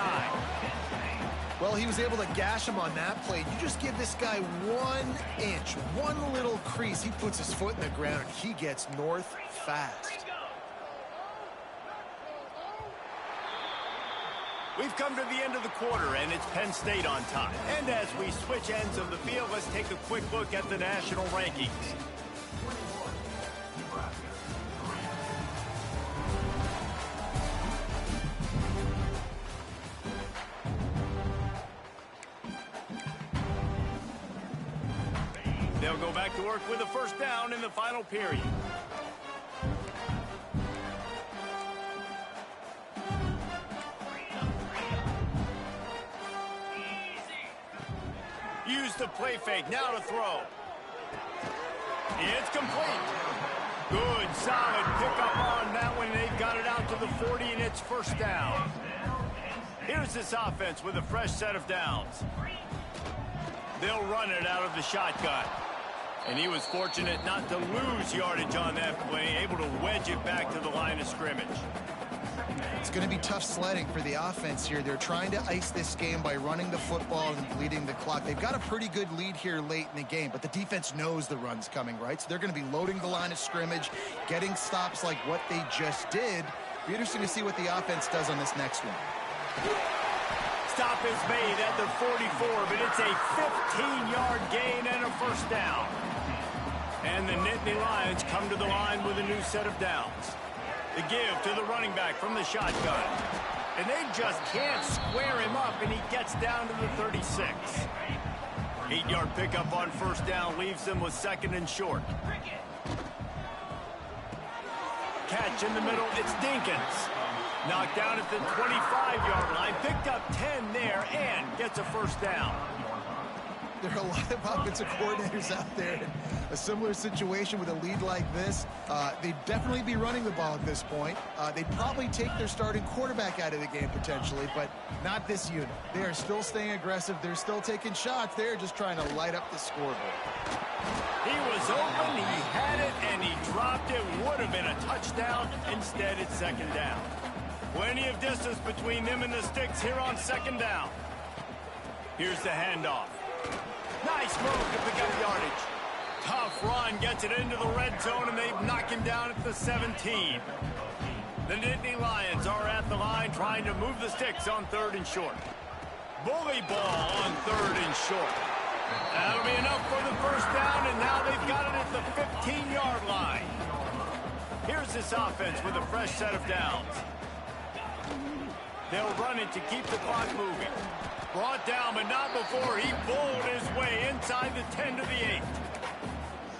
Well, he was able to gash him on that play. You just give this guy 1 inch, one little crease. He puts his foot in the ground, and he gets north fast. We've come to the end of the quarter, and it's Penn State on top. And as we switch ends of the field, let's take a quick look at the national rankings. They'll go back to work with a first down in the final period. Use the play fake, now to throw. It's complete. Good, solid pickup on that one. They've got it out to the 40, and it's first down. Here's this offense with a fresh set of downs. They'll run it out of the shotgun. And he was fortunate not to lose yardage on that play, able to wedge it back to the line of scrimmage. It's going to be tough sledding for the offense here. They're trying to ice this game by running the football and bleeding the clock. They've got a pretty good lead here late in the game, but the defense knows the run's coming, right? So they're going to be loading the line of scrimmage, getting stops like what they just did. Be interesting to see what the offense does on this next one. Stop is made at the 44, but it's a 15-yard gain and a first down. And the Nittany Lions come to the line with a new set of downs. The give to the running back from the shotgun. And they just can't square him up, and he gets down to the 36. 8-yard pickup on first down leaves them with second and short. Catch in the middle, it's Dinkins. Knocked down at the 25-yard line, picked up 10 there, and gets a first down. There are a lot of offensive coordinators out there in a similar situation with a lead like this. They'd definitely be running the ball at this point. They'd probably take their starting quarterback out of the game potentially, but not this unit. They are still staying aggressive. They're still taking shots. They're just trying to light up the scoreboard. He was open, he had it, and he dropped it. Would have been a touchdown. Instead, it's second down. Plenty of distance between them and the sticks here on second down. Here's the handoff. Nice move to pick up yardage. Tough run, gets it into the red zone, and they knock him down at the 17. The Nittany Lions are at the line trying to move the sticks on third and short. Bully ball on third and short. That'll be enough for the first down, and now they've got it at the 15-yard line. Here's this offense with a fresh set of downs. They'll run it to keep the clock moving. Brought down, but not before he bowled his way inside the 10 to the 8.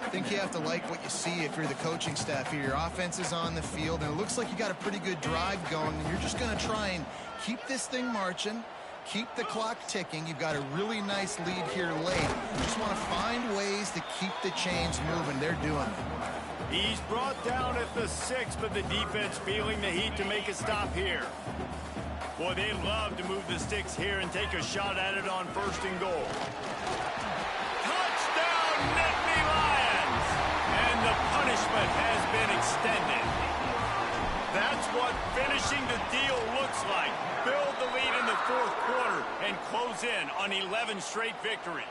I think you have to like what you see if you're the coaching staff here. Your offense is on the field, and it looks like you got a pretty good drive going, and you're just going to try and keep this thing marching, keep the clock ticking. You've got a really nice lead here late. You just want to find ways to keep the chains moving. They're doing it. He's brought down at the 6, but the defense feeling the heat to make a stop here. Boy, they love to move the sticks here and take a shot at it on first and goal. Touchdown, Nittany Lions! And the punishment has been extended. That's what finishing the deal looks like. Build the lead in the fourth quarter and close in on 11 straight victories.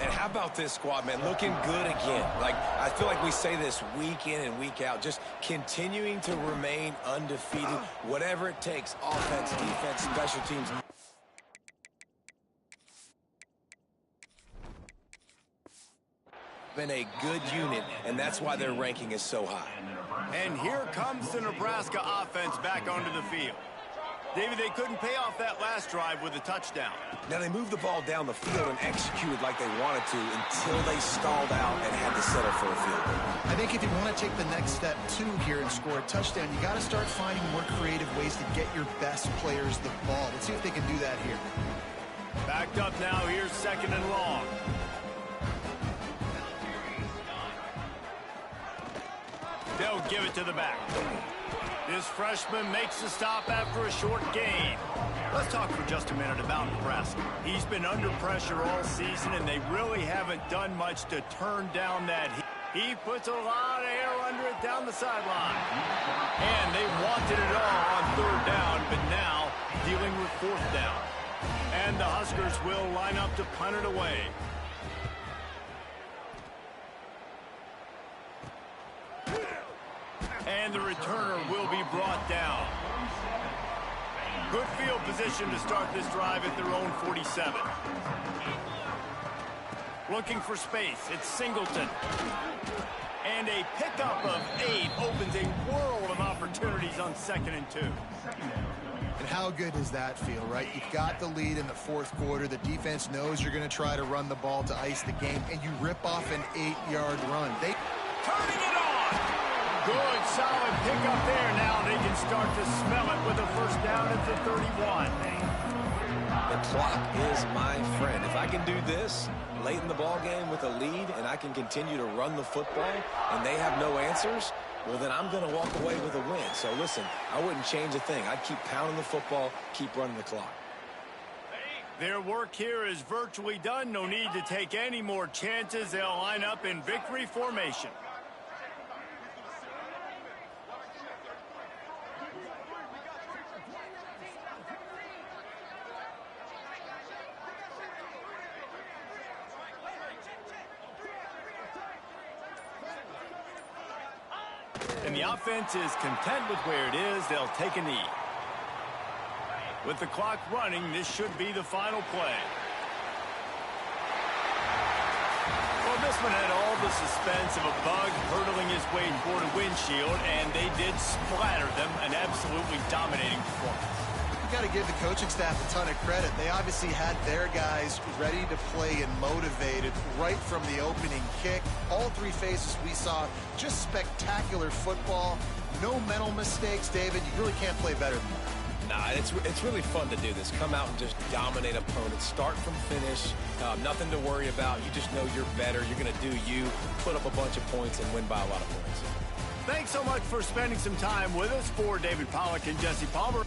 And how about this squad, man? Looking good again. Like, I feel like we say this week in and week out. Just continuing to remain undefeated. Whatever it takes. Offense, defense, special teams. Been a good unit, and that's why their ranking is so high. And here comes the Nebraska offense back onto the field. David, they couldn't pay off that last drive with a touchdown. Now, they moved the ball down the field and executed like they wanted to until they stalled out and had to settle for a field goal. I think if you want to take the next step, too, here and score a touchdown, you got to start finding more creative ways to get your best players the ball. Let's see if they can do that here. Backed up now, here's second and long. They'll give it to the back. This freshman makes the stop after a short gain. Let's talk for just a minute about Nebraska. He's been under pressure all season, and they really haven't done much to turn down that heat. He puts a lot of air under it down the sideline. And they wanted it all on third down, but now dealing with fourth down. And the Huskers will line up to punt it away. And the returner will be brought down. Good field position to start this drive at their own 47. Looking for space. It's Singleton. And a pickup of 8 opens a world of opportunities on 2nd and 2. And how good does that feel, right? You've got the lead in the fourth quarter. The defense knows you're going to try to run the ball to ice the game, and you rip off an 8-yard run. Turning it on! Good, solid pickup there. Now they can start to smell it with a first down at the 31. The clock is my friend. If I can do this late in the ball game with a lead and I can continue to run the football and they have no answers, well, then I'm going to walk away with a win. So, listen, I wouldn't change a thing. I'd keep pounding the football, keep running the clock. Their work here is virtually done. No need to take any more chances. They'll line up in victory formation. And the offense is content with where it is. They'll take a knee. With the clock running, this should be the final play. Well, this one had all the suspense of a bug hurtling his way toward a windshield, and they did splatter them. An absolutely dominating performance. You got to give the coaching staff a ton of credit. They obviously had their guys ready to play and motivated right from the opening kick. All 3 phases we saw, just spectacular football. No mental mistakes, David. You really can't play better than that. Nah, it's really fun to do this. Come out and just dominate opponents. Start from finish. Nothing to worry about. You just know you're better. You're going to do you, put up a bunch of points, and win by a lot of points. Thanks so much for spending some time with us. For David Pollack and Jesse Palmer.